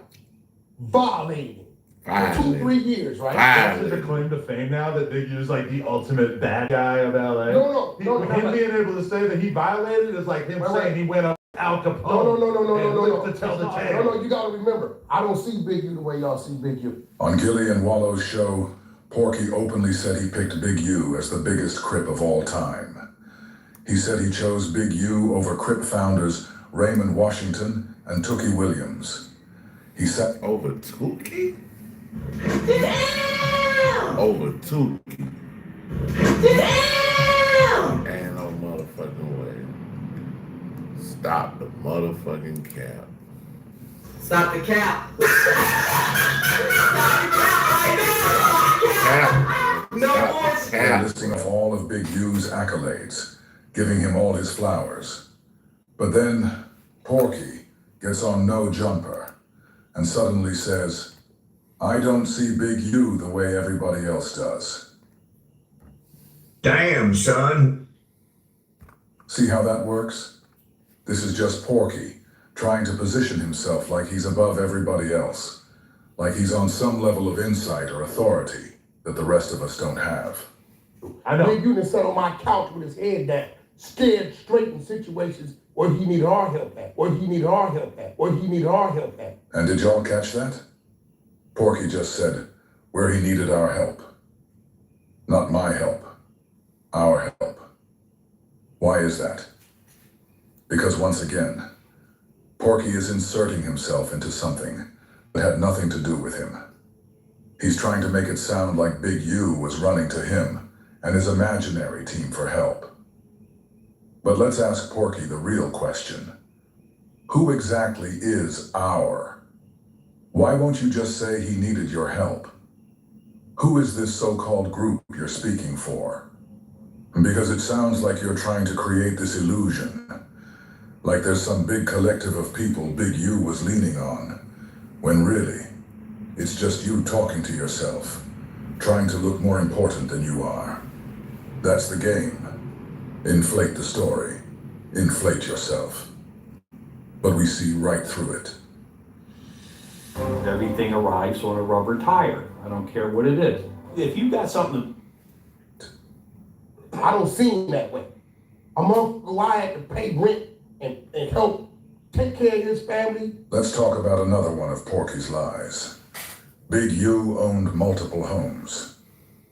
Violated. For 2-3 years, right? That's such a claim to fame now that Big U's like the ultimate bad guy of LA. No. Him being able to say that he violated is like him saying he went up Al Capone. No. To tell the tale. No, you gotta remember, I don't see Big U the way y'all see Big U. On Gilly and Wallow's show, Porky openly said he picked Big U as the biggest Crip of all time. He said he chose Big U over Crip founders Raymond Washington and Tookie Williams. He said over Tookie? Damn! Over Tookie. Damn! Ain't no motherfucking way. Stop the motherfucking cap. Stop the cap. No more. Listing of all of Big U's accolades, giving him all his flowers. But then Porky gets on no jumper and suddenly says, "I don't see Big U the way everybody else does." Damn, son. See how that works? This is just Porky trying to position himself like he's above everybody else, like he's on some level of insight or authority that the rest of us don't have. I know. Big U done sat on my couch with his head down, scared straight in situations where he needed our help at, where he needed our help at, where he needed our help at. And did y'all catch that? Porky just said where he needed our help. Not my help. Our help. Why is that? Because once again, Porky is inserting himself into something that had nothing to do with him. He's trying to make it sound like Big U was running to him and his imaginary team for help. But let's ask Porky the real question. Who exactly is our? Why won't you just say he needed your help? Who is this so-called group you're speaking for? Because it sounds like you're trying to create this illusion, like there's some big collective of people Big U was leaning on, when really, it's just you talking to yourself, trying to look more important than you are. That's the game. Inflate the story. Inflate yourself. But we see right through it. Everything arrives on a rubber tire. I don't care what it is. If you got something, I don't see him that way. A month ago, I had to pay rent and help take care of his family. Let's talk about another one of Porky's lies. Big U owned multiple homes.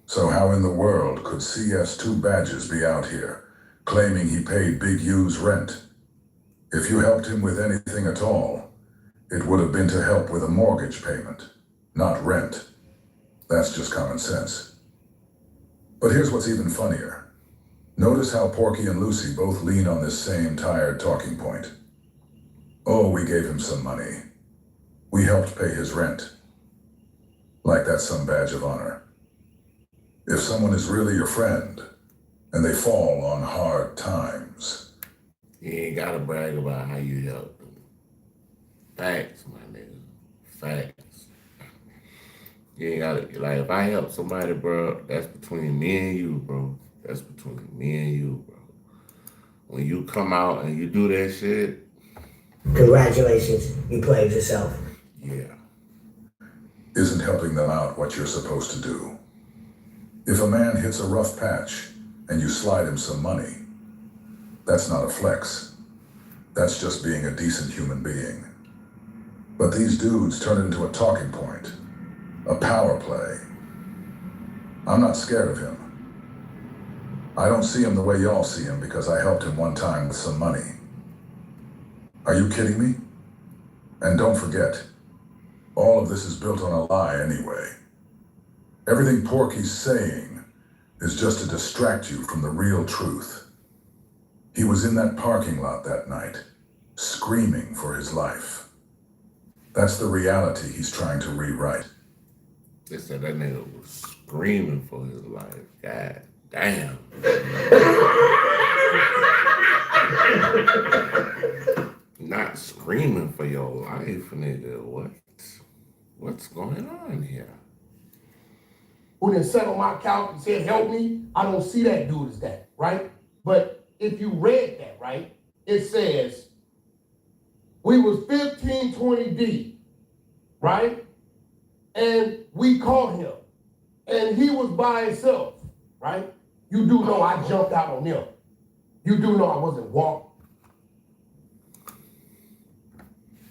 So how in the world could CS2 Badges be out here claiming he paid Big U's rent? If you helped him with anything at all, it would have been to help with a mortgage payment, not rent. That's just common sense. But here's what's even funnier. Notice how Porky and Lucy both lean on this same tired talking point. Oh, we gave him some money. We helped pay his rent. Like that's some badge of honor. If someone is really your friend, and they fall on hard times, you ain't gotta brag about how you helped them. Facts, my nigga. Facts. You ain't gotta, like, if I help somebody, bro, that's between me and you, bro. That's between me and you, bro. When you come out and you do that shit. Congratulations, you played yourself. Yeah. Isn't helping them out what you're supposed to do? If a man hits a rough patch and you slide him some money, that's not a flex. That's just being a decent human being. But these dudes turn it into a talking point, a power play. I'm not scared of him. I don't see him the way y'all see him because I helped him one time with some money. Are you kidding me? And don't forget, all of this is built on a lie anyway. Everything Porky's saying is just to distract you from the real truth. He was in that parking lot that night, screaming for his life. That's the reality he's trying to rewrite. They said that nigga was screaming for his life. God damn. Not screaming for your life, nigga. What's going on here? Who then sat on my couch and said, help me? I don't see that dude as that, right? But if you read that, right, it says, we was 15-20 deep, right? And we caught him. And he was by himself, right? You do know I jumped out on him. You do know I wasn't walking.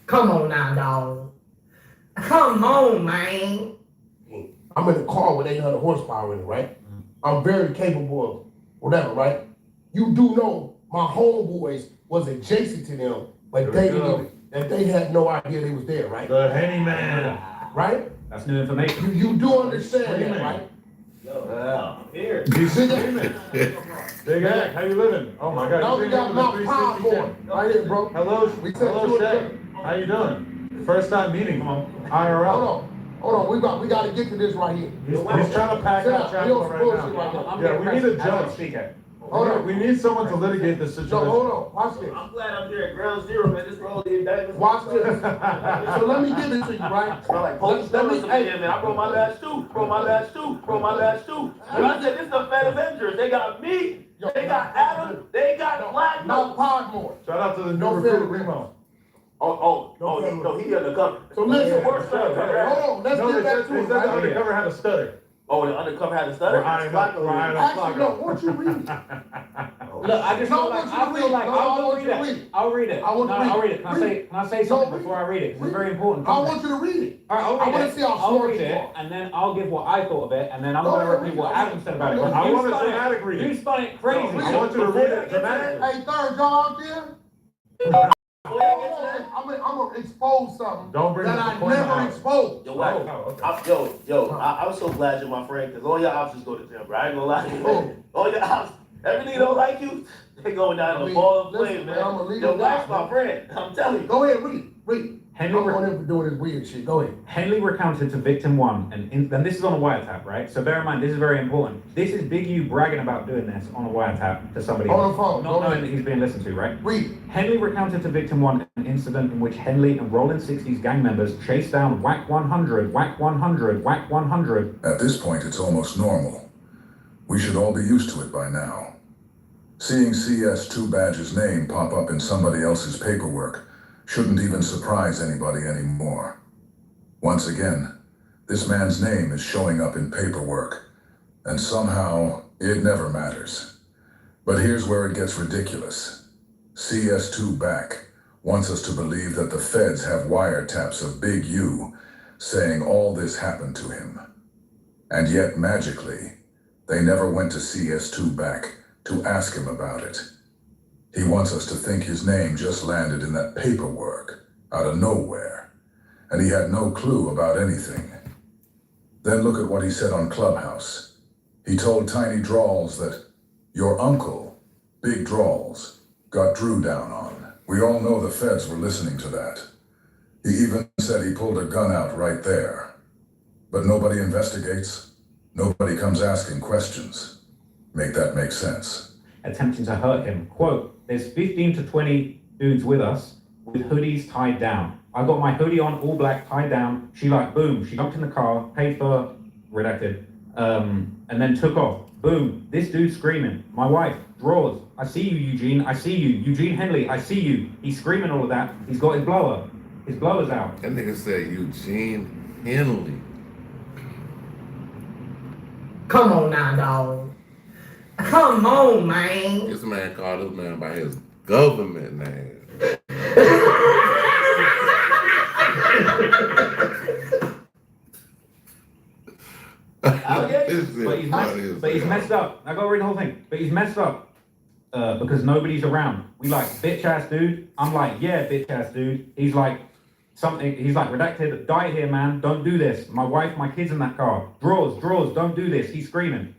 Come on now, dog. Come on, man. I'm in a car with 800 horsepower in it, right? I'm very capable of whatever, right? You do know my homeboys was adjacent to them, but they had no idea they was there, right? The handyman. Right? That's new information. You do understand that, right? Here. You see that? Big Act, how you living? Oh my God. Now we got Mount Popcorn right here, bro. Hello, Shay. How you doing? First time meeting. IRL. Hold on. We got to get to this right here. He's trying to pack out Chapo right now. Yeah, we need a judge. Hold on. We need someone to litigate this situation. So hold on. Watch this. I'm glad I'm here at ground zero, man. This roll the indictment. Watch this. So let me give it to you, right? Smell like police numbers up here, man. I brought my last two. And I said, this is the Fed Avengers. They got me. They got Adam. They got Black. Not Podmore. Shout out to the new recruit Remo. No, he undercover. So listen, hold on, let's get back to it. The undercover had a stutter. Oh, the undercover had a stutter? Actually, no, won't you read it? Look, I just feel like I'll read it. I'll read it. Can I say something before I read it? It's very important. I want you to read it. All right, I'll read it. I want to see how I'll smart read you it, are. and then I'll give what I thought of it, and then I'm going to repeat what Adam said about it. I want a dramatic reading. You spun it crazy. I want you to read it dramatically. Hey, third job there. I'm gonna expose something that I never exposed. Yo, I was so glad you're my friend, because all your options go to jail, bro. I ain't gonna lie to you. All your options, everything don't like you, they going down in the ball of flame, man. Yo, Black's my friend. I'm telling you. Go ahead, read. Henley for doing this weird shit. Go ahead. Henley recounted to victim one, and this is on a wiretap, right? So bear in mind, this is very important. This is Big U bragging about doing this on a wiretap to somebody on else, the phone, not knowing that he's being listened to, right? Read. Henley recounted to victim one an incident in which Henley and Rolling 60s gang members chased down Whack 100, Whack 100, Whack 100. At this point, it's almost normal. We should all be used to it by now. Seeing CS2 Badge's name pop up in somebody else's paperwork shouldn't even surprise anybody anymore. Once again, this man's name is showing up in paperwork, and somehow it never matters. But here's where it gets ridiculous. CS2 Back wants us to believe that the feds have wiretaps of Big U saying all this happened to him. And yet, magically, they never went to CS2 Back to ask him about it. He wants us to think his name just landed in that paperwork out of nowhere, and he had no clue about anything. Then look at what he said on Clubhouse. He told Tiny Drawls that your uncle, Big Drawls, got Drew down on. We all know the feds were listening to that. He even said he pulled a gun out right there. But nobody investigates. Nobody comes asking questions. Make that make sense. Attempting to hurt him. Quote, there's 15 to 20 dudes with us with hoodies tied down. I got my hoodie on, all black, tied down. She boom, she jumped in the car, paid for, redacted, and then took off. Boom, this dude screaming. My wife, Drawers, I see you, Eugene, I see you. Eugene Henley, I see you. He's screaming all of that. He's got his blower. His blower's out. That nigga said Eugene Henley. Come on now, dog. Come on, man. This man called this man by his government name. But But he's messed up. I gotta read the whole thing. But he's messed up because nobody's around. We like, bitch ass dude. I'm like, yeah, bitch ass dude. He's like, something. He's like, redacted. Die here, man. Don't do this. My wife, my kids in that car. Drawers. Don't do this. He's screaming.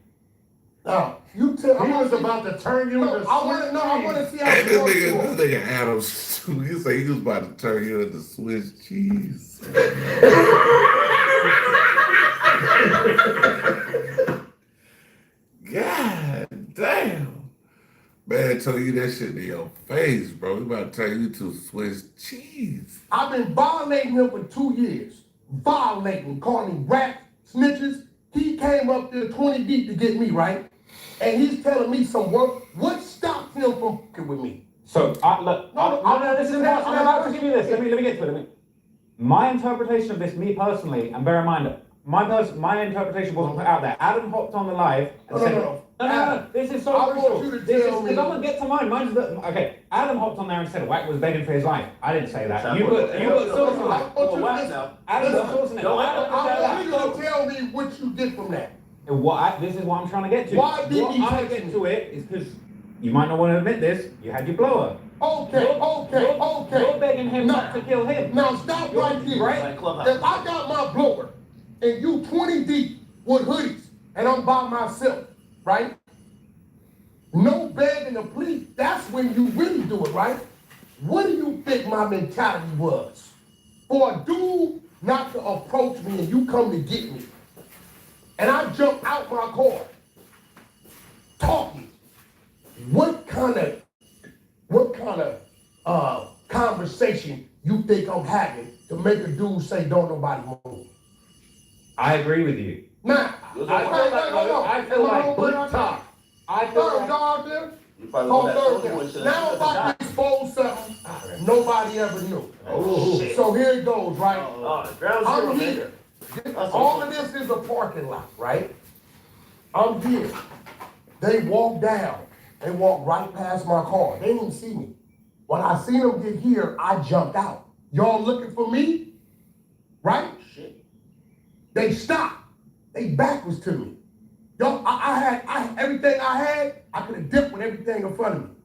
Now, you tell He was about to turn you into I want to see how Hey, it works. this nigga Adams, you say he was about to turn you into Swiss cheese. God damn. Man, tell you that shit in your face, bro. We about to turn you to Swiss cheese. I've been violating him for 2 years. Violating, calling him rats, snitches. He came up there 20 deep to get me, right? And he's telling me some work. What stops him from fucking with me? So, look, this is important. I'm about to give you this. Let me get to it. My interpretation of this, me personally, and bear in mind, my interpretation wasn't put out there. Adam hopped on the live and said, no, this is so crucial. Because I'm going to get to mine. Okay, Adam hopped on there and said Wack was begging for his life. I didn't say that. You put source on that. Adam got source on it. I want you to tell me what you did from that. This is what I'm trying to get to. Why did you I get to it is because you might not want to admit this. You had your blower. Okay. You're begging him not to kill him. Now stop right here. Right? If I got my blower and you 20 deep with hoodies and I'm by myself, right? No begging to plead. That's when you really do it, right? What do you think my mentality was? For a dude not to approach me and you come to get me, and I jump out my car, talking. What kind of conversation you think I'm having to make a dude say don't nobody move? I agree with you. Now, I feel like good talk. I feel like dog there. Now I'm about to expose something nobody ever knew. So here it goes, right? I'm here. All of this is a parking lot, right? I'm here. They walk down. They walk right past my car. They didn't see me. When I seen them get here, I jumped out. Y'all looking for me? Right? Shit. They stopped. They back was to me. Y'all, I had everything I had, I could have dipped with everything in front of me.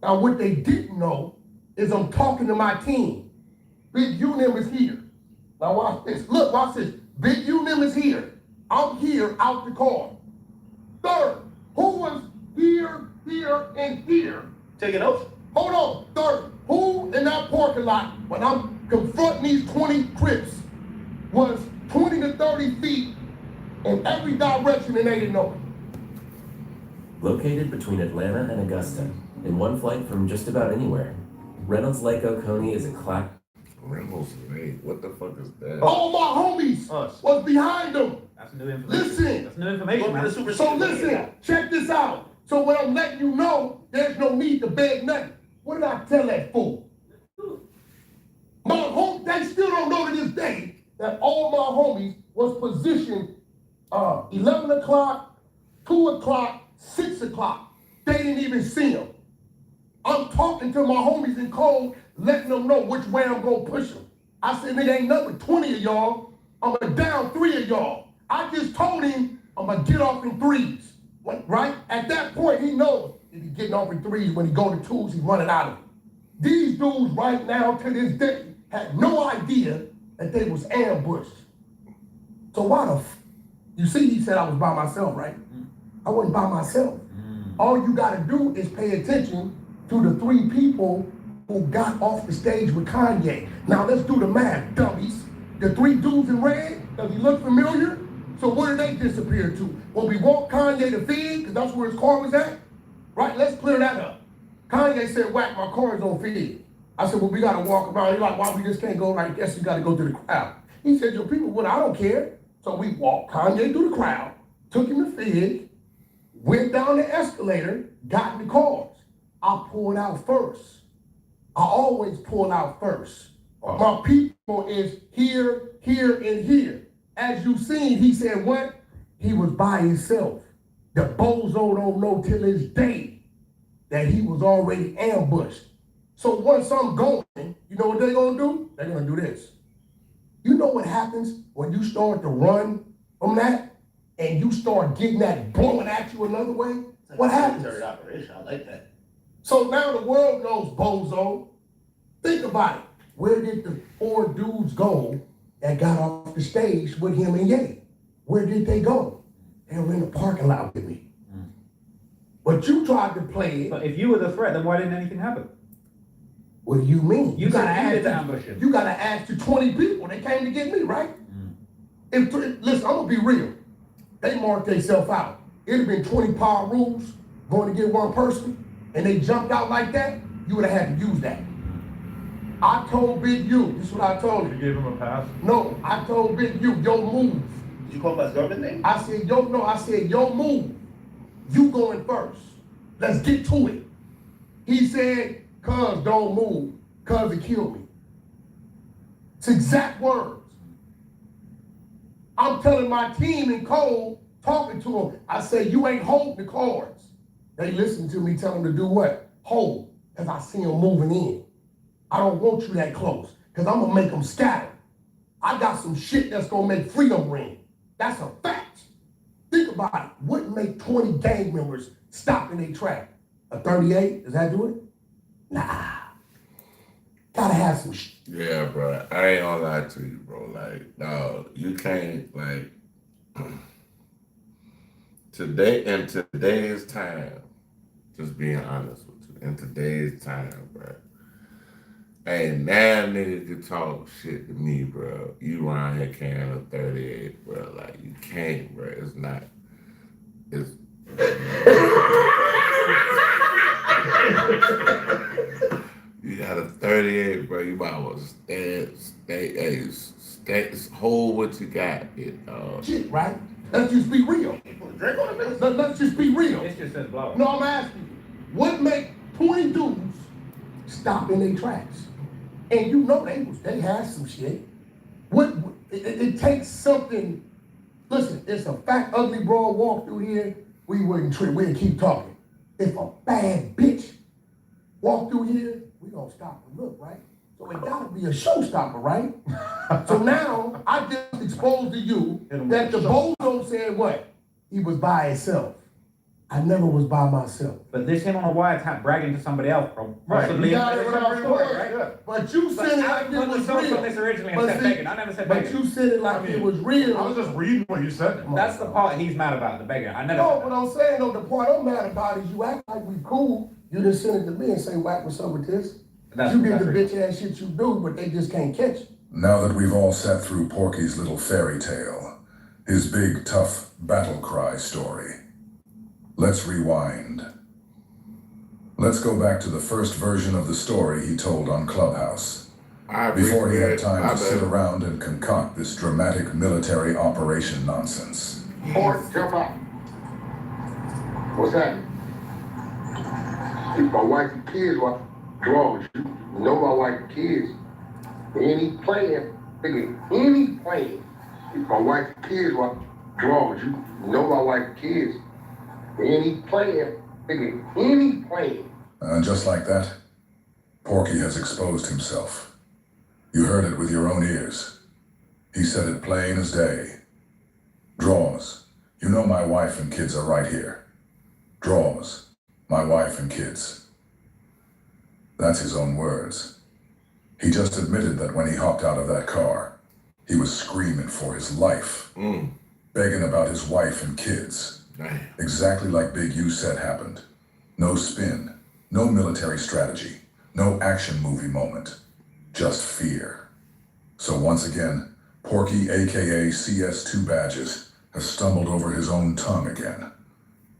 Now what they didn't know is I'm talking to my team. Big Unim is here. Now watch this. Look, watch this. Big Unim is here. I'm here out the car. Third, who was here, and here? Taking notes? Hold on. Third, who in that parking lot, when I'm confronting these 20 Crips, was 20 to 30 feet in every direction and they didn't know it? Located between Atlanta and Augusta, in one flight from just about anywhere, Reynolds Lake Oconee is a class. Reynolds Lake, what the fuck is that? All my homies was behind them. That's new information. Listen. That's new information, man. So listen, check this out. So when I'm letting you know, there's no need to beg nothing. What did I tell that fool? My home, they still don't know to this day that all my homies was positioned 11 o'clock, 2 o'clock, 6 o'clock. They didn't even see them. I'm talking to my homies in code, letting them know which way I'm gonna push them. I said, nigga, ain't nothing 20 of y'all. I'm gonna down 3 of y'all. I just told him I'm gonna get off in 3s, right? At that point, he knows if he's getting off in 3s, when he go to 2s, he's running out of it. These dudes right now, to this day, had no idea that they was ambushed. So why the you see, he said I was by myself, right? I wasn't by myself. All you gotta do is pay attention to the 3 people who got off the stage with Kanye. Now let's do the math, dummies. The 3 dudes in red, does he look familiar? So where did they disappear to? When we walked Kanye to Fig, because that's where his car was at, right? Let's clear that up. Kanye said, Wack, my car is on Fig. I said, well, we gotta walk around. He's like, why we just can't go? I guess you gotta go to the crowd. He said, your people, well, I don't care. So we walked Kanye through the crowd, took him to Fig, went down the escalator, got in the cars. I pulled out first. I always pull out first. My people is here, and here. As you seen, he said what? He was by himself. The bozo don't know till this day that he was already ambushed. So once I'm going, you know what they're gonna do? They're gonna do this. You know what happens when you start to run from that and you start getting that blowing at you another way, what happens? Operation. I like that. So now the world knows Bozo. Think about it. Where did the 4 dudes go that got off the stage with him and Ye? Where did they go? They were in the parking lot with me. But you tried to play it. But if you were the threat, then why didn't anything happen? What do you mean? You gotta ambush him. You gotta ask the 20 people that came to get me, right? Listen, I'm gonna be real. They marked themselves out. It'd have been 20 power rules going to get one person, and they jumped out like that, you would have had to use that. I told Big U, this is what I told him. You gave him a pass? No, I told Big U, yo move. Did you call my government name? I said, yo move. You going first. Let's get to it. He said, cuz don't move, cuz it killed me. It's exact words. I'm telling my team in Cole, talking to them, I say, you ain't holding the cards. They listen to me tell them to do what? Hold, because I see them moving in. I don't want you that close, because I'm going to make them scatter. I got some shit that's going to make freedom ring. That's a fact. Think about it. Wouldn't make 20 gang members stop in their track. A 38, does that do it? Nah. Gotta have some shit. Yeah, bro. I ain't gonna lie to you, bro. Like, no, you can't, like, in today's time, just being honest with you, in today's time, bro, ain't now nigga can talk shit to me, bro. You around here carrying a 38, bro. Like, you can't, bro. It's not, it's... You got a 38, bro. You might want to stay, hold what you got. Shit, right? Let's just be real. Let's just be real. It's just says blow. No, I'm asking you. What make 20 dudes stop in their tracks? And you know they had some shit. It takes something. Listen, it's a fat, ugly broad walk through here. We wouldn't trip. We'd keep talking. If a bad bitch walk through here, we gonna stop and look, right? So it gotta be a showstopper, right? So now I just exposed to you that the Bozo said what? He was by himself. I never was by myself. But this him on a wiretap bragging to somebody else, bro. Right. Possibly You got it in right, report, right? But you said it like it was real. This originally and said begging. I never said begging. But you said it like it was real. I was just reading what you said. That's the part he's mad about, the begging. I never No, said what I'm saying though, the part I'm mad about is you act like we cool. You just send it to me and say, whack, what's up with this? You did the bitch ass shit you do, but they just can't catch it. Now that we've all sat through Porky's little fairy tale, his big, tough battle cry story, let's rewind. Let's go back to the first version of the story he told on Clubhouse, before he had time to sit around and concoct this dramatic military operation nonsense. Boy, jump out. What's happening? If my wife and kids were wrong, you know my wife and kids. Any plan, any plan. If my wife and kids were wrong, you know my wife and kids. Any plan, any plan. And just like that, Porky has exposed himself. You heard it with your own ears. He said it plain as day. Draws, you know my wife and kids are right here. Draws, my wife and kids. That's his own words. He just admitted that when he hopped out of that car, he was screaming for his life, begging about his wife and kids. Exactly like Big U said happened. No spin, no military strategy, no action movie moment, just fear. So once again, Porky, aka CS2 Badges, has stumbled over his own tongue again.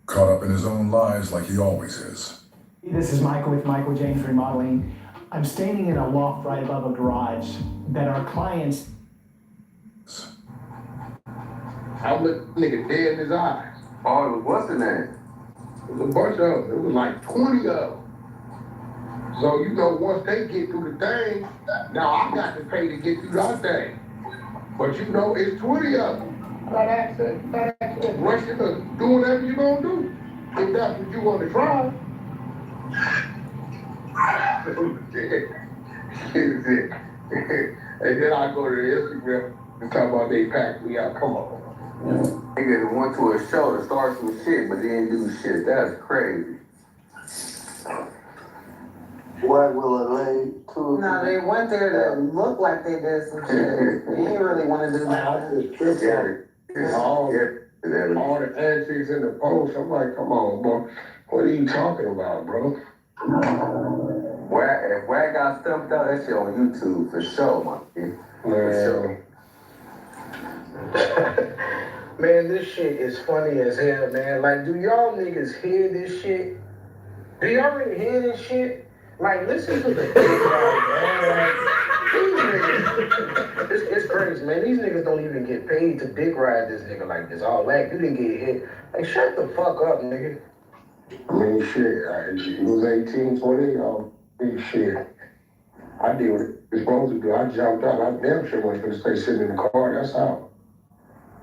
Caught up in his own lies like he always is. This is Michael with Michael James Remodeling. I'm standing in a loft right above a garage that our clients... I looked nigga dead in his eyes. Oh, it was what's the name? It was a bunch of them. It was like 20 of them. So, you know, once they get through the thing, now I got to pay to get through that thing. But you know, it's 20 of them. Not access, rushing to do whatever you gonna do. If that's what you want to try. And then I go to the Instagram and talk about they packed me out. Come on. Niggas went to a show to start some shit, but didn't do shit. That's crazy. Why will it lay to? No, they went there to look like they did some shit. They didn't really want to do nothing. All the antics in the post, I'm like, come on, bro. What are you talking about, bro? If Wag got stumped out, that shit on YouTube for sure, man. For sure. Man, this shit is funny as hell, man. Like, do y'all niggas hear this shit? Do y'all really hear this shit? Like, listen to the dick ride, man. Like, these niggas, it's crazy, man. These niggas don't even get paid to dick ride this nigga like this. All that, you didn't get hit. Like, shut the fuck up, nigga. I mean, shit, it was 18, 20, big shit. I did what I was supposed to do. I jumped out. I damn sure wasn't gonna stay sitting in the car. That's how.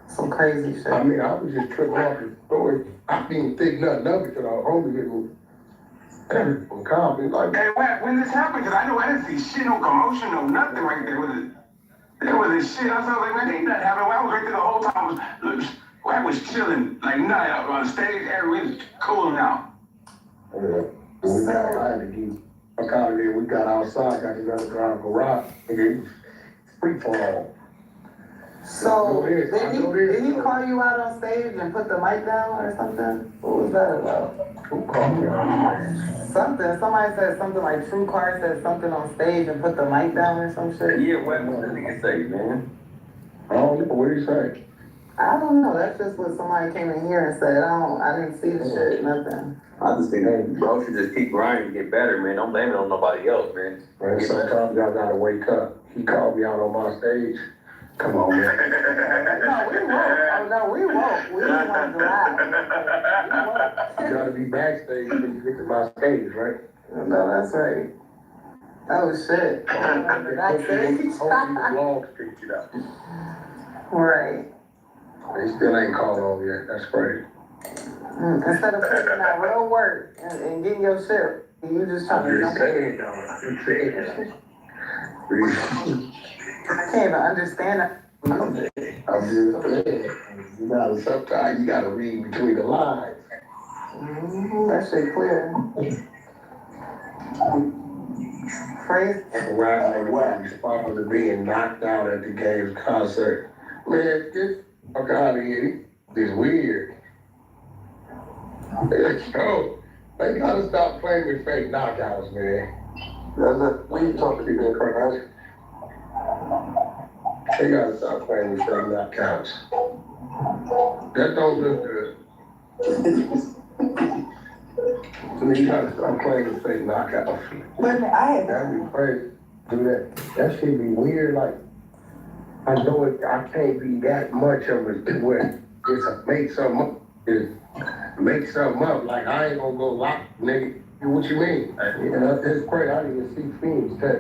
Some crazy shit. I mean, I was just tripping off the story. I didn't think nothing of it till our homie hit me. From Compton, like, Hey, when this happened, because I know I didn't see shit, no commotion, no nothing right there. There was a shit. I was like, man, ain't nothing happening. I was right there the whole time. I was chilling, like, nothing on stage, everything was cool now. Yeah. I had to get fuck out of there. We got outside, got to go to the garage. Nigga, free for all. So, did he call you out on stage and put the mic down or something? What was that about? Who called me out? Something. Somebody said something like True Car said something on stage and put the mic down or some shit. Yeah, what did that nigga say, man? I don't know. What did he say? I don't know. That's just what somebody came in here and said. I didn't see the shit, nothing. I just think bro should just keep grinding and get better, man. Don't blame it on nobody else, man. Man, sometimes y'all gotta wake up. He called me out on my stage. Come on, man. No, we won't. Oh, no, we won't. We don't want to lie. You gotta be backstage when you get to my stage, right? No, that's right. Oh, shit. Backstage. Right. They still ain't called on yet. That's crazy. Instead of putting in that real work and getting your shit, you just trying to jump in. I can't even understand that. I'm just saying. Sometimes you gotta read between the lines. That shit clear. Crazy. Right, like what? Responsible to being knocked out at the Games concert. Man, get fuck out of here. It's weird. Yo, they gotta stop playing with fake knockouts, man. When you talk to people in Carter, they gotta stop playing with fake knockouts. That don't look good. You gotta stop playing with fake knockouts. That'd be crazy. Do that. That shit be weird. Like, I know it. I can't be that much of a where it's a make something up. Make something up. Like, I ain't gonna go lock, nigga. What you mean? It's crazy. I didn't even see Fiends tell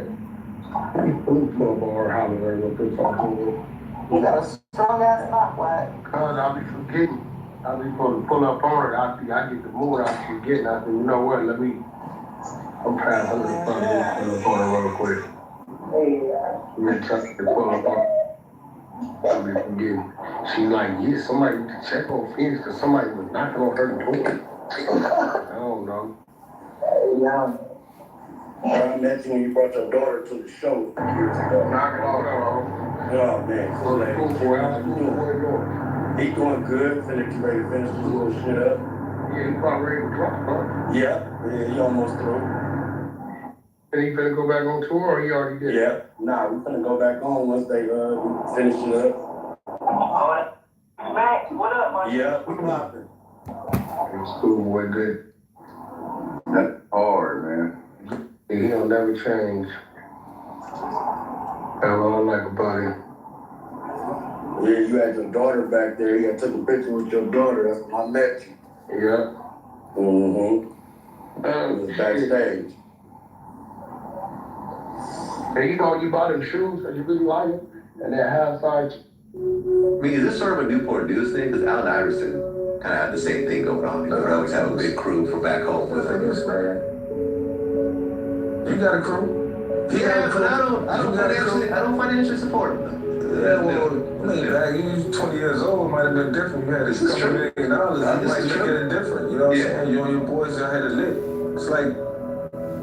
you club or holler what they talking about. You got a strong ass knock, what? Cause I be forgetting. I be supposed to pull up on it. I get the mood. I be forgetting. I said, you know what? I'm trying to pull up on it real quick. You try to pull up on it. I be forgetting. She's like, yeah, somebody to check on Phoenix because somebody was knocking on her door. I don't know. Yeah. I met you when you brought your daughter to the show years ago. Knocking on her. Oh, man. Cool, He doing good. Ready to finish this little shit up. Yeah, he probably ready to drop, huh? Yeah, he almost through. And he finna go back on tour, or he already did? Yeah. Nah, we finna go back on once they finish it up. Max, what up, man? Yeah, we popping. Schoolboy good. That's hard, man. He'll never change. That's all I like about him. Yeah, you had your daughter back there. You took a picture with your daughter. That's when I met you. Yeah. Mm-hmm. It was backstage. And you bought him shoes and you really like them? And they're half size. I mean, is this sort of a Newport News thing? Because Allen Iverson kind of had the same thing going on. You know, they always have a big crew from back home with him. You got a crew? Yeah, but I don't financially support him. Yeah, well, I mean, back you was 20 years old, it might have been different. You had this couple $1 million. You might look at it different. You know what I'm saying? You and your boys out had it lit. It's like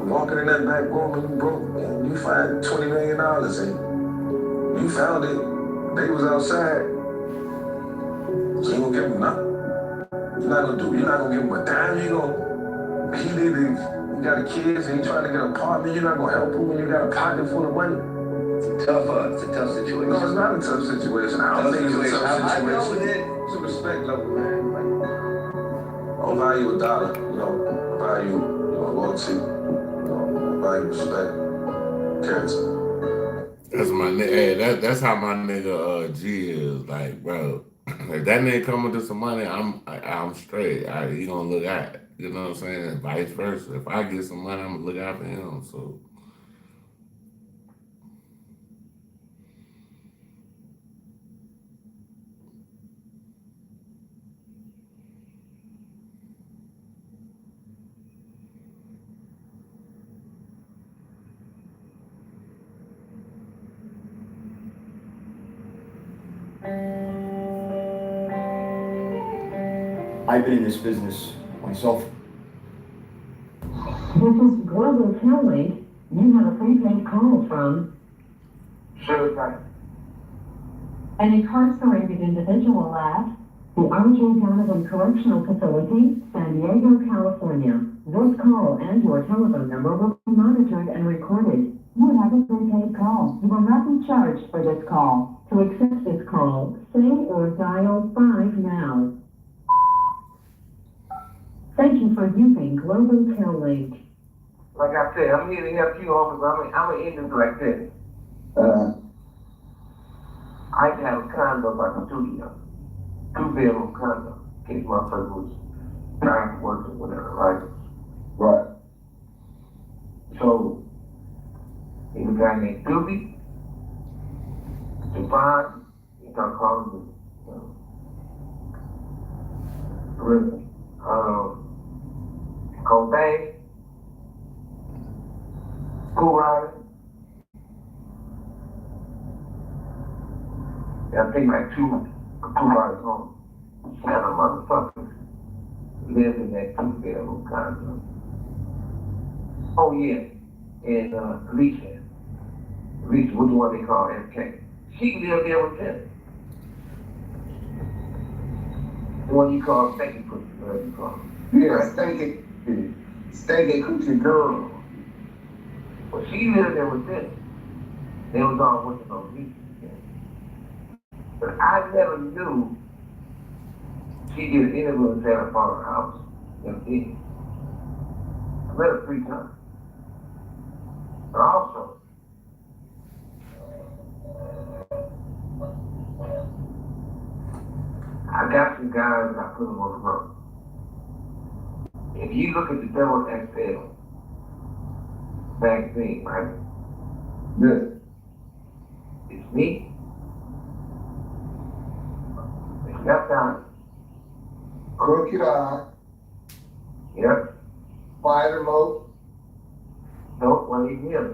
walking in that back room and you broke and you find $20 million and you found it. They was outside. You ain't gonna give them nothing. You're not gonna give him a dime. You got a kid and he trying to get an apartment. You're not gonna help him when you got a pocket full of money. It's a tough situation. No, it's not a tough situation. I don't think it's a tough I know situation. it. It's a respect level, man. Like, I don't value a dollar, I value, loyalty, I value respect, character. That's my nigga. Hey, that's how my nigga G is. Like, bro, if that nigga coming to some money, I'm straight. He gonna look out. You know what I'm saying? Vice versa. If I get some money, I'm gonna look out for him. So. I've been in this business myself. This is Global Telly. You have a prepaid call from an incarcerated individual at the R.J. Donovan Correctional Facility, San Diego, California. This call and your telephone number will be monitored and recorded. You have a prepaid call. You will not be charged for this call. To accept this call, say or dial 5 now. Thank you for using Global Tel Link. Like I said, I'm here to help you, officer. I'm an end like this. I have a condo by the studio. 2-bedroom condo. In case my person was trying to work or whatever, right? Right. So, there's a guy named Doobie. Javon, you start calling him, really. Kobe, Cool Rider. I think like two riders home. 7 motherfuckers live in that 2-bedroom condo. Oh yeah, and Alicia, which one they call MK. She lived there with them. The one you call Stanky Pussy, whatever you call it. Yeah, Stanky Coochie Girl. Well, she lived there with them. They was all working on me. But I never knew she did an interview in Santa Barbara house. I met her 3 times. But also, I got some guys and I put them on the road. If you look at the Devil XL magazine, right? Yeah. It's me. It's left eye. Crooked Eye. Yep. Spider Loaf. Nope, well, he's him.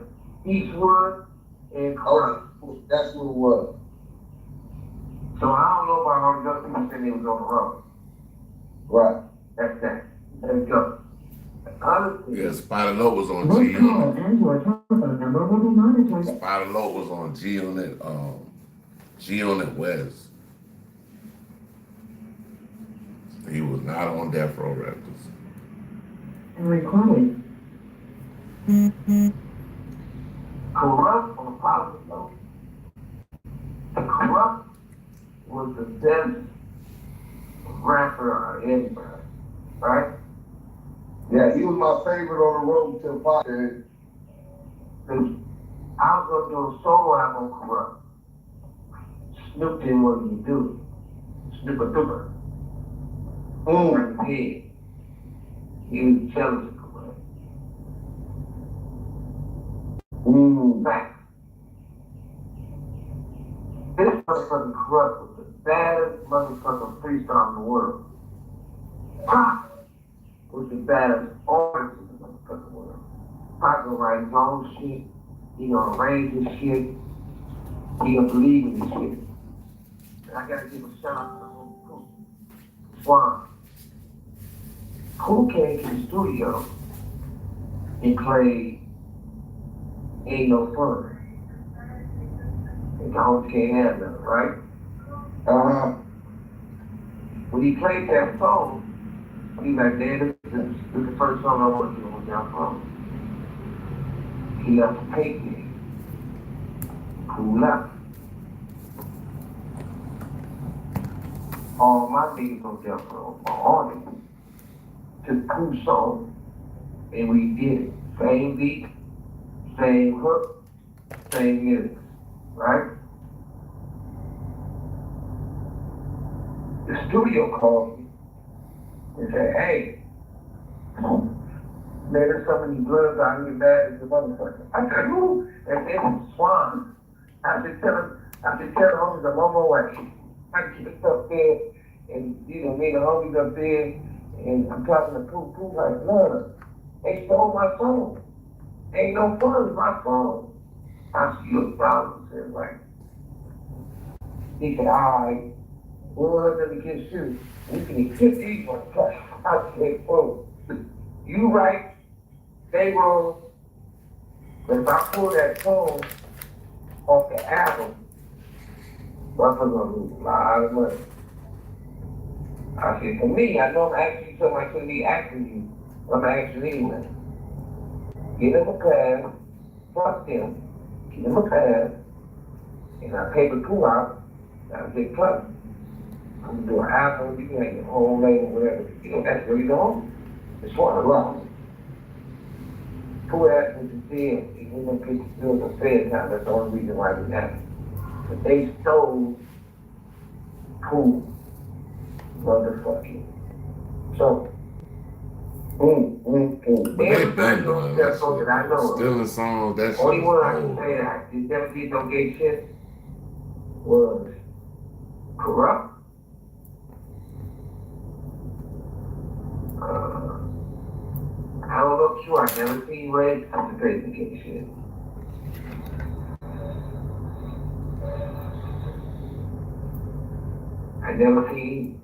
Eastwood and Clark. Oh, that's what it was. So I don't know about all the other people saying they was on the road. Right. That's that. Let's go. Yeah, Spider Low was on This G call on and your telephone number will be monitored. it. Spider Low was on G on it. G on it West. He was not on Death Row Records. And recorded. Corrupt on a positive note. Corrupt was the best rapper of anybody, right? Yeah, he was my favorite on the road to the podcast. I was gonna do a solo album on Corrupt. Snoop didn't want me to do it. Snoop-a-dooper. Yeah. He was jealous of Corrupt. Fact. This motherfucking Corrupt was the baddest motherfucking freestyle in the world. Pop was the baddest artist in the motherfucking world. Pop gonna write his own shit. He gonna arrange his shit. He don't believe in this shit. And I gotta give a shout out to the whole crew. Swan. Who came to the studio and played Ain't No Fun? And Jones can't have nothing, right? When he played that song, he like, man, this is the first song I want to do on y'all phone. He left the paper. Who left? All my niggas on Death Row, all of them, took Cool song, and we did it. Same beat, same hook, same lyrics, right? The studio called me and said, hey, man, there's so many bloods out here bad as the motherfucker. I said, who? And then Swan. I should tell him homies I'm on my way. I get up there, and you know, me and the homies up there, and I'm talking to Pooh like, look, they stole my song. Ain't No Fun is my song. I see your problem, said, like. He said, all right, well, let me get you. We can get these ones. I said, whoa, you right, they wrong, but if I pull that song off the album, motherfucker gonna lose a lot of money. I said, for me, I know I'm asking you something I shouldn't be asking you, but I'm asking anyway. Give him a pass, trust him, give him a pass, and I pay the crew out, and I say, plus, I'm gonna do an album, you can have your own label, whatever. You know, that's really the home. It's one of love. Who asked me to see it? He didn't get to do it for fair time. That's the only reason why we have it. But they stole Cool motherfucking. So, But they been doing that shit. Stealing songs, that shit. Only one I can say that did never did no gay shit was Corrupt. I don't know if you, I never seen Red participate in gay shit. I never seen